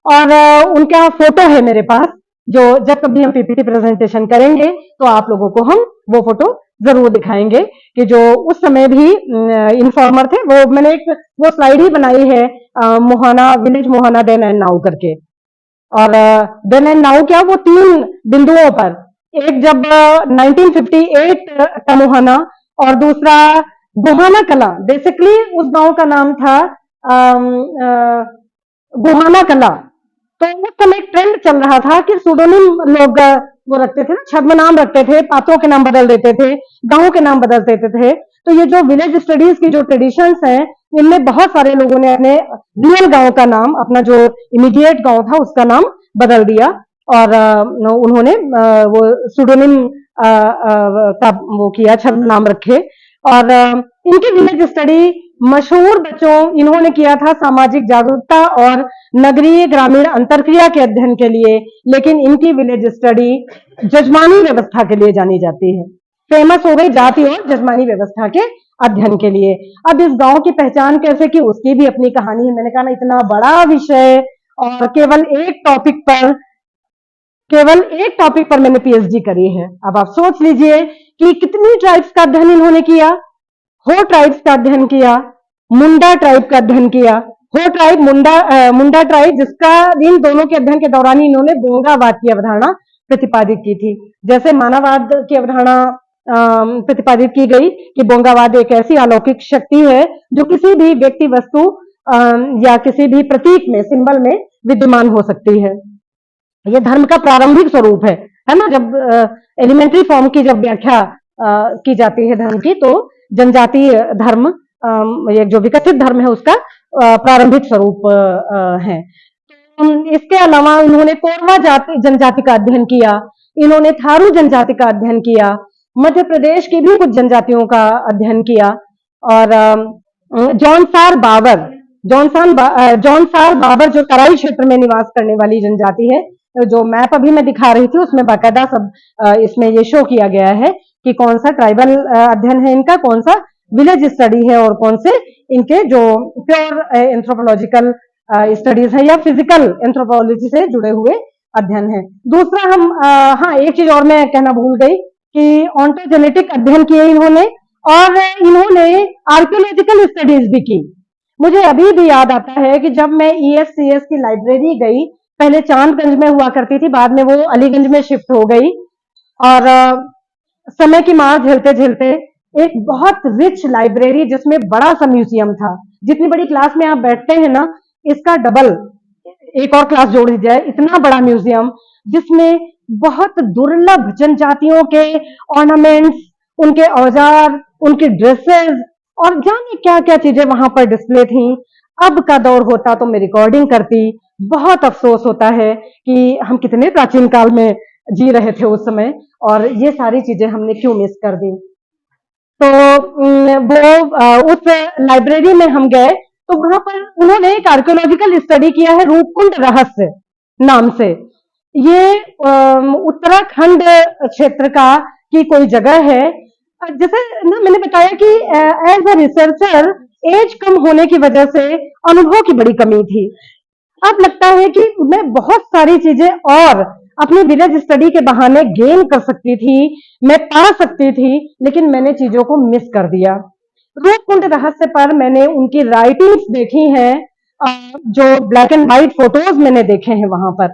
और उनका फोटो है मेरे पास, जो जब कभी हम पीपीटी प्रेजेंटेशन करेंगे तो आप लोगों को हम वो फोटो जरूर दिखाएंगे कि जो उस समय भी इन्फॉर्मर थे। वो मैंने एक वो स्लाइड ही बनाई है, Mohana village, Mohana then and now करके। और देन एंड नाउ क्या, वो 3 बिंदुओं पर, एक जब 1958 का मोहाना, और दूसरा गोहाना कला। बेसिकली उस गांव का नाम था गोहाना कला। तो उस समय एक ट्रेंड चल रहा था कि सुडोनिम लोग वो रखते थे ना, छद्म नाम रखते थे, पात्रों के नाम बदल देते थे, गांव के नाम बदल देते थे। तो ये जो विलेज स्टडीज की जो ट्रेडिशंस हैं, इनमें बहुत सारे लोगों ने अपने रियल गांव का नाम, अपना जो इमीडिएट गांव था उसका नाम बदल दिया, और उन्होंने वो सुडोनिम का वो किया, छद्म नाम रखे। और इनकी विलेज स्टडी मशहूर बच्चों, इन्होंने किया था सामाजिक जागरूकता और नगरीय ग्रामीण अंतरक्रिया के अध्ययन के लिए, लेकिन इनकी विलेज स्टडी जजमानी व्यवस्था के लिए जानी जाती है। फेमस हो गई जाति और जजमानी व्यवस्था के अध्ययन के लिए। अब इस गांव की पहचान कैसे की, उसकी भी अपनी कहानी है। मैंने कहा ना, इतना बड़ा विषय और केवल एक टॉपिक पर केवल एक टॉपिक पर मैंने पीएचडी करी है। अब आप सोच लीजिए कि कितनी ट्राइब्स का अध्ययन इन्होंने किया। हो ट्राइब्स का अध्ययन किया, मुंडा ट्राइब का अध्ययन किया। हो ट्राइब, मुंडा ट्राइब, जिसका इन दोनों के अध्ययन के दौरान ही इन्होंने बोंगावाद की अवधारणा प्रतिपादित की थी। जैसे मानववाद की अवधारणा प्रतिपादित की गई कि बोंगावाद एक ऐसी अलौकिक शक्ति है जो किसी भी व्यक्ति, वस्तु या किसी भी प्रतीक में, सिंबल में विद्यमान हो सकती है। ये धर्म का प्रारंभिक स्वरूप है ना। जब एलिमेंट्री फॉर्म की जब व्याख्या की जाती है धर्म की, तो जनजातीय धर्म, ये जो विकसित धर्म है, उसका प्रारंभिक स्वरूप है। इसके अलावा इन्होंने कोरवा जनजाति का अध्ययन किया, इन्होंने थारू जनजाति का अध्ययन किया, मध्य प्रदेश की भी कुछ जनजातियों का अध्ययन किया। और जौनसार बाबर जो तराई क्षेत्र में निवास करने वाली जनजाति है, जो मैप अभी मैं दिखा रही थी उसमें बाकायदा सब इसमें ये शो किया गया है कि कौन सा ट्राइबल अध्ययन है इनका, कौन सा विलेज स्टडी है, और कौन से इनके जो प्योर एंथ्रोपोलॉजिकल स्टडीज है या फिजिकल एंथ्रोपोलॉजी से जुड़े हुए अध्ययन है। दूसरा हाँ, एक चीज और मैं कहना भूल गई कि ऑन्टोजेनेटिक अध्ययन किए इन्होंने, और इन्होंने आर्कियोलॉजिकल स्टडीज भी की। मुझे अभी भी याद आता है कि जब मैं ईएससीएस की लाइब्रेरी गई, पहले चांदगंज में हुआ करती थी, बाद में वो अलीगंज में शिफ्ट हो गई, और समय की मार झेलते झेलते एक बहुत रिच लाइब्रेरी, जिसमें बड़ा सा म्यूजियम था। जितनी बड़ी क्लास में आप बैठते हैं ना, इसका डबल एक और क्लास जोड़ दी जाए, इतना बड़ा म्यूजियम, जिसमें बहुत दुर्लभ जनजातियों के ऑर्नामेंट्स, उनके औजार, उनकी ड्रेसेस और जाने क्या क्या चीजें वहां पर डिस्प्ले थी। अब का दौर होता तो मैं रिकॉर्डिंग करती। बहुत अफसोस होता है कि हम कितने प्राचीन काल में जी रहे थे उस समय, और ये सारी चीजें हमने क्यों मिस कर दी। तो वो उस लाइब्रेरी में हम गए, तो वहां पर उन्होंने एक आर्कियोलॉजिकल स्टडी किया है, रूपकुंड रहस्य नाम से। ये उत्तराखंड क्षेत्र का की कोई जगह है। जैसे ना मैंने बताया कि एज अ रिसर्चर एज कम होने की वजह से अनुभव की बड़ी कमी थी। अब लगता है कि मैं बहुत सारी चीजें और अपनी विलेज स्टडी के बहाने गेन कर सकती थी, मैं पा सकती थी, लेकिन मैंने चीजों को मिस कर दिया। रूपकुंड रहस्य पर मैंने उनकी राइटिंग्स देखी हैं, जो ब्लैक एंड व्हाइट फोटोज मैंने देखे हैं वहां पर,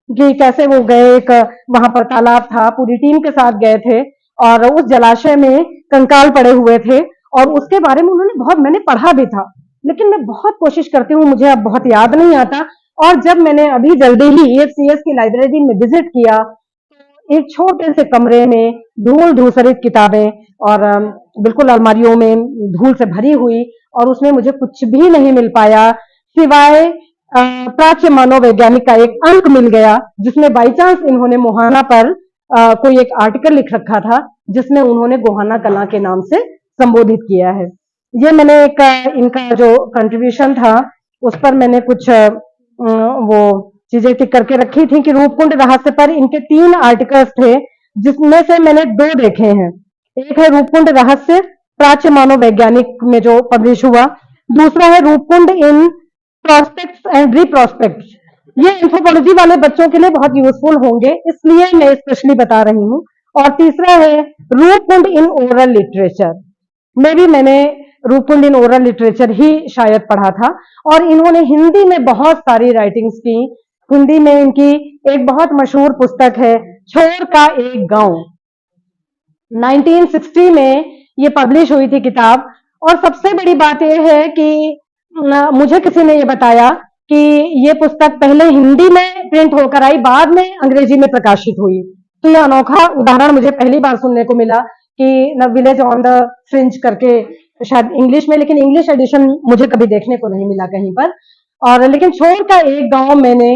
कि कैसे वो गए, एक वहां पर तालाब था, पूरी टीम के साथ गए थे, और उस जलाशय में कंकाल पड़े हुए थे, और उसके बारे में उन्होंने बहुत, मैंने पढ़ा भी था, लेकिन मैं बहुत कोशिश करती हूँ, मुझे अब बहुत याद नहीं आता। और जब मैंने अभी जल्दी ही ईएफसीएस की लाइब्रेरी में विजिट किया, एक छोटे से कमरे में धूल धूसरित किताबें, और बिल्कुल अलमारियों में धूल से भरी हुई, और उसमें मुझे कुछ भी नहीं मिल पाया सिवाय प्राच्य मानववैज्ञानिक का एक अंक मिल गया, जिसमें बाई चांस इन्होंने मोहाना पर कोई एक आर्टिकल लिख रखा था, जिसमें उन्होंने गोहाना कला के नाम से संबोधित किया है। ये मैंने एक इनका जो कंट्रीब्यूशन था, उस पर मैंने कुछ वो चीजें टिक करके रखी थी कि रूपकुंड रहस्य पर इनके 3 आर्टिकल्स थे, जिसमें से मैंने 2 देखे हैं। एक है रूपकुंड रहस्य प्राच्य मानव वैज्ञानिक में जो पब्लिश हुआ, दूसरा है रूपकुंड इन प्रोस्पेक्ट्स एंड रिप्रोस्पेक्ट्स। ये एंथ्रोपोलॉजी वाले बच्चों के लिए बहुत यूजफुल होंगे, इसलिए मैं स्पेशली बता रही हूँ। और तीसरा है रूपकुंड इन ओरल लिटरेचर। मैंने रूपकुंड इन ओरल लिटरेचर ही शायद पढ़ा था, और इन्होंने हिंदी में बहुत सारी राइटिंग्स की। हिंदी में इनकी एक बहुत मशहूर पुस्तक है, छोर का एक गांव, 1960 में ये पब्लिश हुई थी किताब। और सबसे बड़ी बात यह है कि मुझे किसी ने ये बताया कि ये पुस्तक पहले हिंदी में प्रिंट होकर आई, बाद में अंग्रेजी में प्रकाशित हुई। तो यह अनोखा उदाहरण मुझे पहली बार सुनने को मिला कि न विलेज ऑन द फ्रिंज करके, शायद इंग्लिश में, लेकिन इंग्लिश एडिशन मुझे कभी देखने को नहीं मिला कहीं पर। और लेकिन छोर का एक गांव मैंने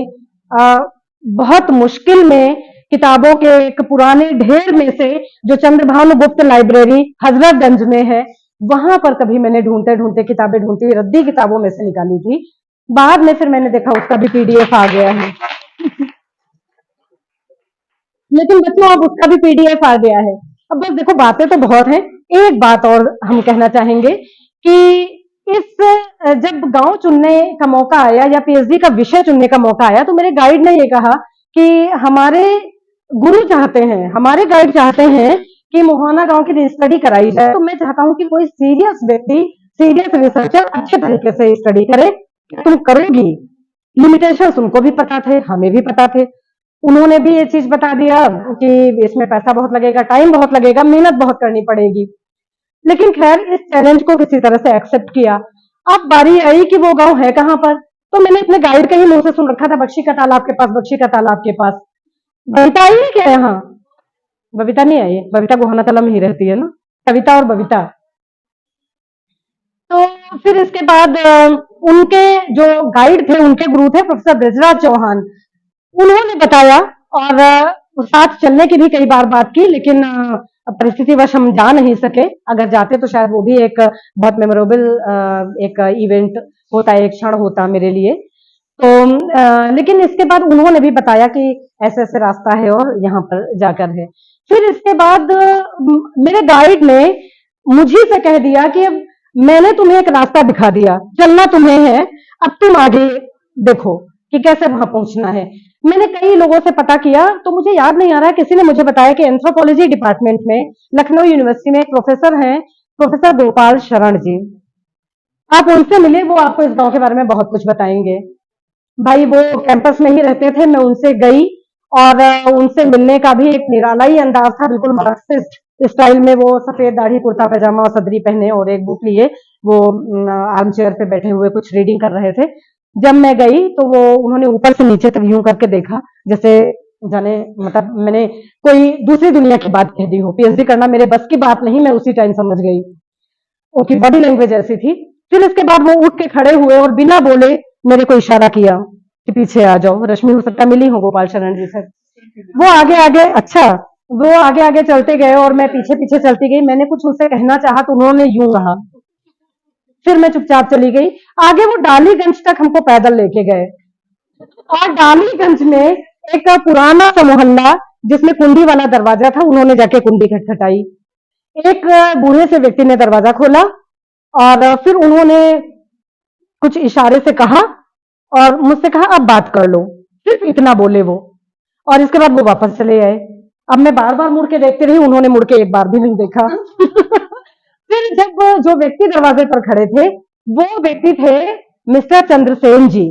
बहुत मुश्किल में किताबों के एक पुराने ढेर में से, जो चंद्रभानु गुप्त लाइब्रेरी हजरतगंज में है, वहां पर कभी मैंने ढूंढते ढूंढते किताबें ढूंढती हुई रद्दी किताबों में से निकाली थी। बाद में फिर मैंने देखा उसका भी पीडीएफ आ गया है। लेकिन बच्चों अब उसका भी पीडीएफ आ गया है। अब बस देखो, बातें तो बहुत हैं, एक बात और हम कहना चाहेंगे कि जब गांव चुनने का मौका आया या पीएचडी का विषय चुनने का मौका आया, तो मेरे गाइड ने ये कहा कि हमारे गुरु चाहते हैं, हमारे गाइड चाहते हैं कि मोहाना गांव की स्टडी कराई जाए, तो मैं चाहता हूं कि कोई सीरियस व्यक्ति, सीरियस रिसर्चर अच्छे तरीके से स्टडी करे। तुम करोगी, लिमिटेशंस उनको भी पता थे, हमें भी पता थे। उन्होंने भी ये चीज बता दिया कि इसमें पैसा बहुत लगेगा, टाइम बहुत लगेगा, मेहनत बहुत करनी पड़ेगी। लेकिन खैर इस चैलेंज को किसी तरह से एक्सेप्ट किया। अब बारी आई कि वो गांव है कहां पर, तो मैंने अपने गाइड के ही मुंह से सुन रखा था, बख्शी का तालाब के पास, बख्शी का तालाब के पास। बबीता आई है क्या यहाँ? बबीता नहीं आई, बबीता गोहाना तला में ही रहती है ना, कविता और बबीता। तो फिर इसके बाद उनके जो गाइड थे, उनके गुरु थे प्रोफेसर ब्रजराज चौहान, उन्होंने बताया। और साथ चलने की भी कई बार बात की, लेकिन परिस्थितिवश हम जा नहीं सके। अगर जाते तो शायद वो भी एक बहुत मेमोरेबल एक इवेंट होता, एक क्षण होता मेरे लिए। तो लेकिन इसके बाद उन्होंने भी बताया कि ऐसे ऐसे रास्ता है और यहाँ पर जाकर है। फिर इसके बाद मेरे गाइड ने मुझे से कह दिया कि अब मैंने तुम्हें एक रास्ता दिखा दिया, चलना तुम्हें है, अब तुम आगे देखो कि कैसे वहां पहुंचना है। मैंने कई लोगों से पता किया, तो मुझे याद नहीं आ रहा है, किसी ने मुझे बताया कि एंथ्रोपोलॉजी डिपार्टमेंट में लखनऊ यूनिवर्सिटी में एक प्रोफेसर हैं, प्रोफेसर गोपाल शरण जी। आप उनसे मिले, वो आपको इस गांव के बारे में बहुत कुछ बताएंगे। भाई वो कैंपस में ही रहते थे, मैं उनसे गई और उनसे मिलने का भी एक निराला ही अंदाज था, बिल्कुल मार्क्सिस्ट स्टाइल में। वो सफेद दाढ़ी, कुर्ता पैजामा और सदरी पहने और एक बुक लिए वो आर्म चेयर पे बैठे हुए कुछ रीडिंग कर रहे थे। जब मैं गई तो वो उन्होंने ऊपर से नीचे तक यूं करके देखा, जैसे जाने मतलब मैंने कोई दूसरी दुनिया की बात कह दी हो। पीएचडी करना मेरे बस की बात नहीं, मैं उसी टाइम समझ गई। उनकी बॉडी लैंग्वेज ऐसी थी। फिर इसके बाद वो उठ के खड़े हुए और बिना बोले मेरे को इशारा किया कि पीछे आ जाओ। रश्मि हो सकता मिली हो गोपाल शरण जी से। वो आगे आगे, अच्छा, वो आगे आगे चलते गए और मैं पीछे पीछे चलती गई। मैंने कुछ उनसे कहना चाहा तो उन्होंने यूं कहा, फिर मैं चुपचाप चली गई। आगे वो डालीगंज तक हमको पैदल लेके गए और डालीगंज में एक पुराना सा मोहल्ला जिसमें कुंडी वाला दरवाजा था, उन्होंने जाके कुंडी खटखटाई। एक बूढ़े से व्यक्ति ने दरवाजा खोला और फिर उन्होंने कुछ इशारे से कहा और मुझसे कहा अब बात कर लो। सिर्फ इतना बोले वो, और इसके बाद वो वापस चले आए। अब मैं बार बार मुड़ के देखती रही, उन्होंने मुड़ के एक बार भी नहीं देखा। फिर जब वो जो व्यक्ति दरवाजे पर खड़े थे, वो व्यक्ति थे मिस्टर चंद्रसेन जी।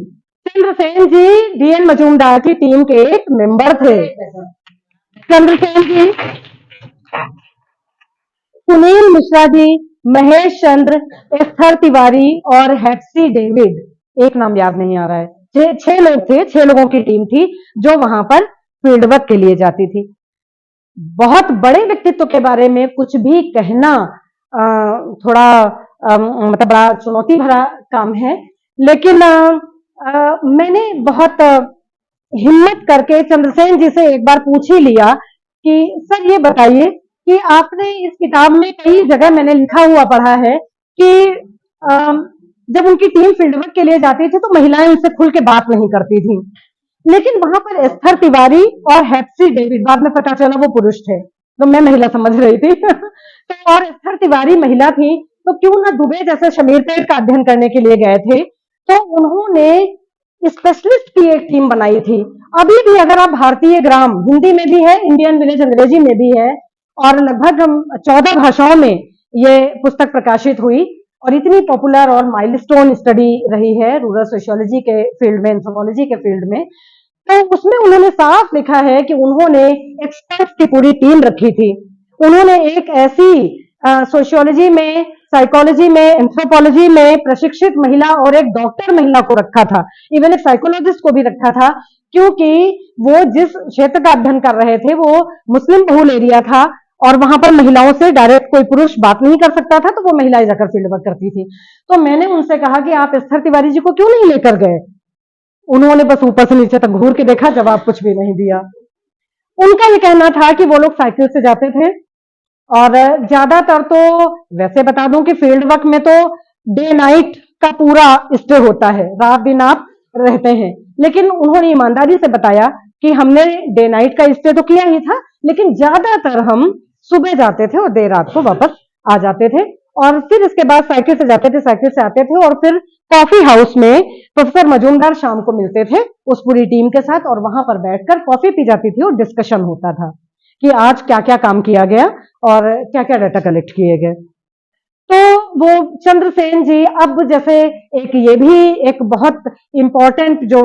चंद्रसेन जी डीएन मजूमदार की टीम के एक मेंबर थे। चंद्रसेन जी, सुनील मिश्रा जी, महेश चंद्र, एस्थर तिवारी और हैप्सी डेविड, एक नाम याद नहीं आ रहा है। छह लोग थे, 6 लोगों की टीम थी जो वहां पर फील्ड वर्क के लिए जाती थी। बहुत बड़े व्यक्तित्व के बारे में कुछ भी कहना थोड़ा मतलब बड़ा चुनौती भरा काम है, लेकिन मैंने बहुत हिम्मत करके चंद्रसेन जी से एक बार पूछ ही लिया कि सर ये बताइए कि आपने इस किताब में कई जगह मैंने लिखा हुआ पढ़ा है कि जब उनकी टीम फील्ड वर्क के लिए जाती थी तो महिलाएं उनसे खुल के बात नहीं करती थी, लेकिन वहां पर एस्थर तिवारी और हैप्सी डेविड, बाद में पता चला वो पुरुष थे, तो मैं महिला समझ रही थी। तो और एस्थर तिवारी महिला थी, तो क्यों ना दुबे जैसे शमीर पेट का अध्ययन करने के लिए गए थे, तो उन्होंने स्पेशलिस्ट की एक टीम बनाई थी। अभी भी अगर आप भारतीय ग्राम, हिंदी में भी है, इंडियन विलेज अंग्रेजी में भी है, और लगभग 14 भाषाओं में ये पुस्तक प्रकाशित हुई और इतनी पॉपुलर और माइलस्टोन स्टडी रही है रूरल सोशियोलॉजी के फील्ड में, एंथ्रोपोलॉजी के फील्ड में। तो उसमें उन्होंने साफ लिखा है कि उन्होंने एक्सपर्ट्स की पूरी टीम रखी थी। उन्होंने एक ऐसी सोशियोलॉजी में, साइकोलॉजी में, एंथ्रोपोलॉजी में प्रशिक्षित महिला और एक डॉक्टर महिला को रखा था, इवन एक साइकोलॉजिस्ट को भी रखा था, क्योंकि वो जिस क्षेत्र का अध्ययन कर रहे थे वो मुस्लिम बहुल एरिया था और वहां पर महिलाओं से डायरेक्ट कोई पुरुष बात नहीं कर सकता था, तो वो महिलाएं जाकर फील्ड वर्क करती थी। तो मैंने उनसे कहा कि आप एस्थर तिवारी जी को क्यों नहीं लेकर गए? उन्होंने बस ऊपर से नीचे तक घूर के देखा, जवाब कुछ भी नहीं दिया। उनका ये कहना था कि वो लोग साइकिल से जाते थे और ज्यादातर, तो वैसे बता दूं कि फील्ड वर्क में तो डे नाइट का पूरा स्टे होता है, रात दिन आप रहते हैं, लेकिन उन्होंने ईमानदारी से बताया कि हमने डे नाइट का स्टे तो किया ही था, लेकिन ज्यादातर हम सुबह जाते थे और देर रात को वापस आ जाते थे। और फिर इसके बाद साइकिल से जाते थे, साइकिल से आते थे और फिर कॉफी हाउस में प्रोफेसर मजूमदार शाम को मिलते थे उस पूरी टीम के साथ और वहां पर बैठकर कॉफी पी जाती थी और डिस्कशन होता था कि आज क्या क्या काम किया गया और क्या क्या डाटा कलेक्ट किए गए। तो वो चंद्रसेन जी, अब जैसे एक ये भी एक बहुत इंपॉर्टेंट जो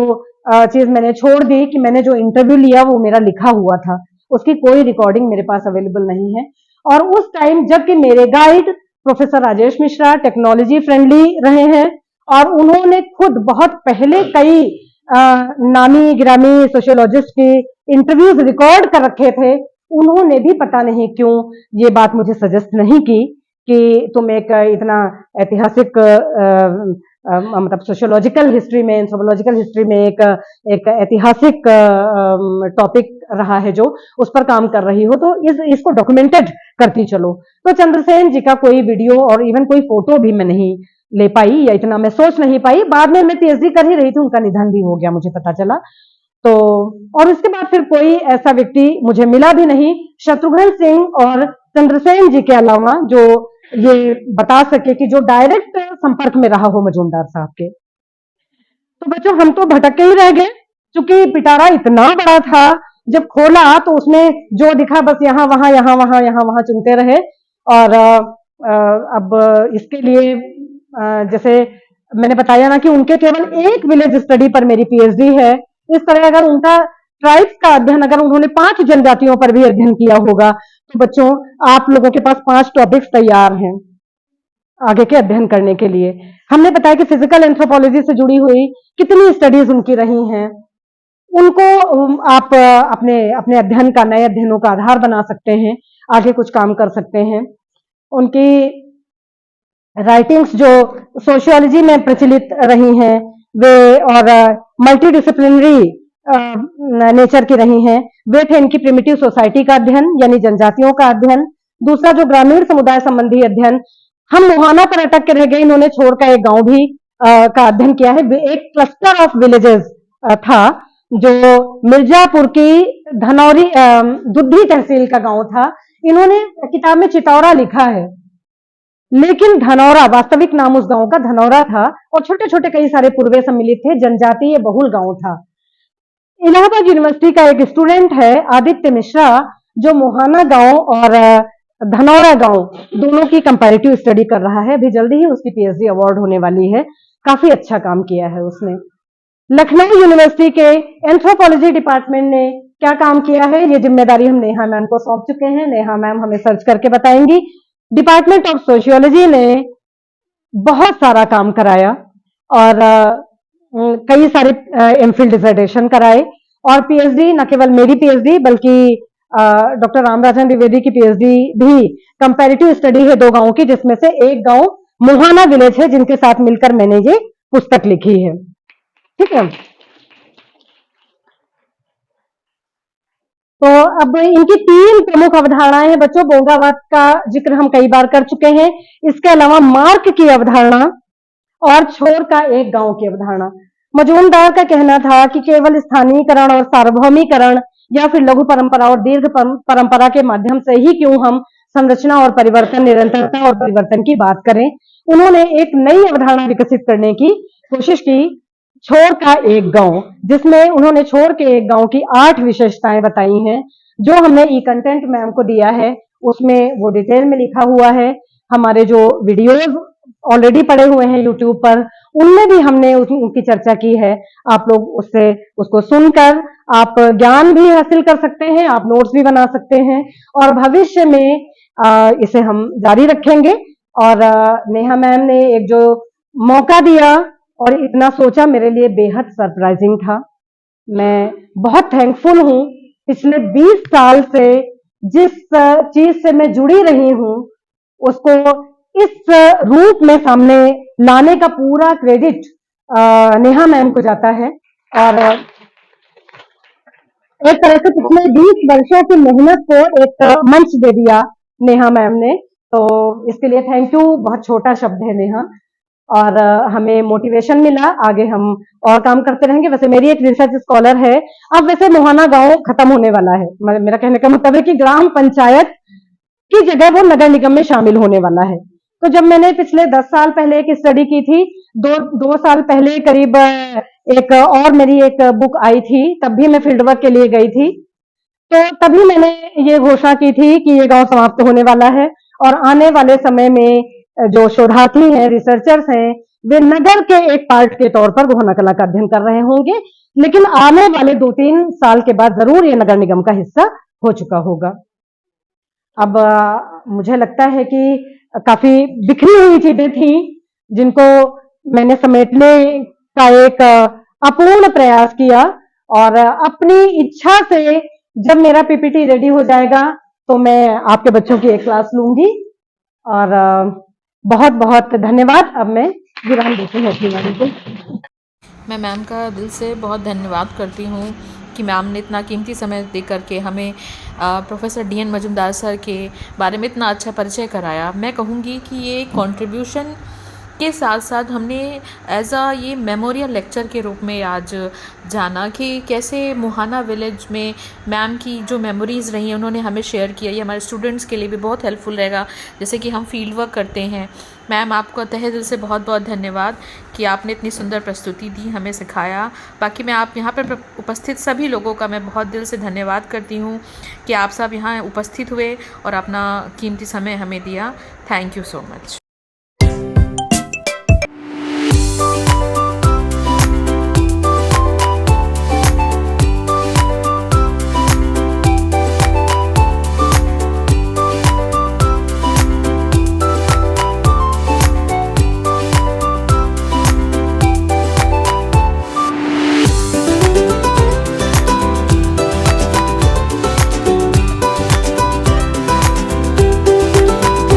चीज मैंने छोड़ दी कि मैंने जो इंटरव्यू लिया वो मेरा लिखा हुआ था, उसकी कोई रिकॉर्डिंग मेरे पास अवेलेबल नहीं है। और उस टाइम जबकि मेरे guide professor Rajesh Mishra technology friendly रहे हैं और उन्होंने खुद बहुत पहले कई नामी गिरामी सोशियोलॉजिस्ट की इंटरव्यूज रिकॉर्ड कर रखे थे, उन्होंने भी पता नहीं क्यों ये बात मुझे सजेस्ट नहीं की कि तुम एक इतना ऐतिहासिक मतलब सोशियोलॉजिकल हिस्ट्री में एंथ्रोपोलॉजिकल हिस्ट्री में एक ऐतिहासिक टॉपिक रहा है जो उस पर काम कर रही हो तो इसको डॉक्यूमेंटेड करती चलो। तो चंद्रसेन जी का कोई वीडियो और इवन कोई फोटो भी मैं नहीं ले पाई या इतना मैं सोच नहीं पाई। बाद में मैं पीएचडी कर ही रही थी, उनका निधन भी हो गया मुझे पता चला। तो और उसके बाद फिर कोई ऐसा व्यक्ति मुझे मिला भी नहीं शत्रुघ्न सिंह और चंद्रसेन जी के अलावा जो ये बता सके कि जो डायरेक्ट संपर्क में रहा हो मजूमदार साहब के। तो बच्चों हम तो भटक के ही रह गए क्योंकि पिटारा इतना बड़ा था, जब खोला तो उसमें जो दिखा बस यहाँ वहां यहाँ वहां यहाँ वहां चुनते रहे। और अब इसके लिए जैसे मैंने बताया ना कि उनके केवल एक विलेज स्टडी पर मेरी पीएचडी है। इस तरह अगर उनका ट्राइब्स का अध्ययन अगर उन्होंने 5 जनजातियों पर भी अध्ययन किया होगा तो बच्चों आप लोगों के पास 5 टॉपिक्स तैयार हैं आगे के अध्ययन करने के लिए। हमने बताया कि फिजिकल एंथ्रोपोलॉजी से जुड़ी हुई कितनी स्टडीज उनकी रही हैं, उनको आप अपने अपने अध्ययन का नए अध्ययनों का आधार बना सकते हैं, आगे कुछ काम कर सकते हैं। उनकी राइटिंग्स जो सोशियोलॉजी में प्रचलित रही हैं वे और मल्टी डिसिप्लिनरी नेचर की रही हैं, वे थे इनकी प्रिमिटिव सोसाइटी का अध्ययन यानी जनजातियों का अध्ययन। दूसरा जो ग्रामीण समुदाय संबंधी अध्ययन, हम मुहाना पर अटक के रह गए, इन्होंने छोड़ का एक गांव भी का अध्ययन किया है। एक क्लस्टर ऑफ विलेजेस था जो मिर्जापुर की धनौरी दुद्धि तहसील का गांव था। इन्होंने किताब में चितौरा लिखा है लेकिन धनौरा वास्तविक नाम उस गांव का धनौरा था और छोटे छोटे कई सारे पूर्वे सम्मिलित थे, जनजातीय बहुल गांव था। इलाहाबाद यूनिवर्सिटी का एक स्टूडेंट है आदित्य मिश्रा जो मोहाना गांव और धनौरा गांव दोनों की कंपैरेटिव स्टडी कर रहा है। अभी जल्दी ही उसकी पीएचडी अवार्ड होने वाली है, काफी अच्छा काम किया है उसने। लखनऊ यूनिवर्सिटी के एंथ्रोपोलॉजी डिपार्टमेंट ने क्या काम किया है ये जिम्मेदारी हम नेहा मैम को सौंप चुके हैं। नेहा मैम हमें सर्च करके बताएंगी। डिपार्टमेंट ऑफ सोशियोलॉजी ने बहुत सारा काम कराया और कई सारे एमफिल डिसर्टेशन कराए और पीएचडी न केवल मेरी पीएचडी बल्कि डॉक्टर रामराजन द्विवेदी की पीएचडी भी कंपैरेटिव स्टडी है 2 गांवों की, जिसमें से एक गांव मोहाना विलेज है जिनके साथ मिलकर मैंने ये पुस्तक लिखी है। ठीक है, तो अब इनकी 3 प्रमुख अवधारणाएं हैं बच्चों। बोंगावाद का जिक्र हम कई बार कर चुके हैं, इसके अलावा मार्क की अवधारणा और छोर का एक गांव की अवधारणा। मजूमदार का कहना था कि केवल स्थानीयकरण और सार्वभौमिकरण या फिर लघु परंपरा और दीर्घ परंपरा के माध्यम से ही क्यों हम संरचना और परिवर्तन, निरंतरता और परिवर्तन की बात करें। उन्होंने एक नई अवधारणा विकसित करने की कोशिश की, छोर का एक गांव, जिसमें उन्होंने छोर के एक गांव की 8 विशेषताएं बताई हैं जो हमने ई कंटेंट मैम को दिया है, उसमें वो डिटेल में लिखा हुआ है। हमारे जो वीडियोस ऑलरेडी पड़े हुए हैं यूट्यूब पर, उनमें भी हमने उनकी चर्चा की है। आप लोग उससे उसको सुनकर आप ज्ञान भी हासिल कर सकते हैं, आप नोट्स भी बना सकते हैं और भविष्य में इसे हम जारी रखेंगे। और नेहा मैम ने एक जो मौका दिया और इतना सोचा, मेरे लिए बेहद सरप्राइजिंग था। मैं बहुत थैंकफुल हूँ। पिछले 20 साल से जिस चीज से मैं जुड़ी रही हूँ उसको इस रूप में सामने लाने का पूरा क्रेडिट नेहा मैम को जाता है और एक तरह से पिछले 20 वर्षों की मेहनत को एक मंच दे दिया नेहा मैम ने, तो इसके लिए थैंक यू। बहुत छोटा शब्द है नेहा, और हमें मोटिवेशन मिला, आगे हम और काम करते रहेंगे। वैसे मेरी एक रिसर्च स्कॉलर है। अब वैसे मोहाना गांव खत्म होने वाला है, मेरा कहने का मतलब है कि ग्राम पंचायत की जगह वो नगर निगम में शामिल होने वाला है। तो जब मैंने पिछले 10 साल पहले एक स्टडी की थी, दो साल पहले करीब एक और मेरी एक बुक आई थी, तब भी मैं फील्ड वर्क के लिए गई थी। तो तभी मैंने ये घोषणा की थी कि ये गांव समाप्त होने वाला है और आने वाले समय में जो शोधार्थी हैं, रिसर्चर्स हैं, वे नगर के एक पार्ट के तौर पर गोहना कला का अध्ययन कर रहे होंगे, लेकिन आने वाले 2-3 साल के बाद जरूर ये नगर निगम का हिस्सा हो चुका होगा। अब मुझे लगता है कि काफी बिखरी हुई चीजें थी जिनको मैंने समेटने का एक अपूर्ण प्रयास किया और अपनी इच्छा से जब मेरा पीपीटी रेडी हो जाएगा तो मैं आपके बच्चों की एक क्लास लूंगी और बहुत बहुत धन्यवाद। अब मैं विराम देती हूँ अपनी वाणी को। मैं मैम का दिल से बहुत धन्यवाद करती हूँ कि मैम ने इतना कीमती समय दे करके हमें प्रोफेसर डीएन मजुमदार सर के बारे में इतना अच्छा परिचय कराया। मैं कहूँगी कि ये कंट्रीब्यूशन के साथ साथ हमने एज ये मेमोरियल लेक्चर के रूप में आज जाना कि कैसे मुहाना विलेज में मैम की जो मेमोरीज़ रही हैं उन्होंने हमें शेयर किया। ये हमारे स्टूडेंट्स के लिए भी बहुत हेल्पफुल रहेगा, जैसे कि हम फील्ड वर्क करते हैं। मैम आपको तहे दिल से बहुत बहुत धन्यवाद कि आपने इतनी सुंदर प्रस्तुति दी, हमें सिखाया। बाकी मैं आप यहाँ पर उपस्थित सभी लोगों का मैं बहुत दिल से धन्यवाद करती हूँ कि आप सब यहाँ उपस्थित हुए और अपना कीमती समय हमें दिया। Thank you so much.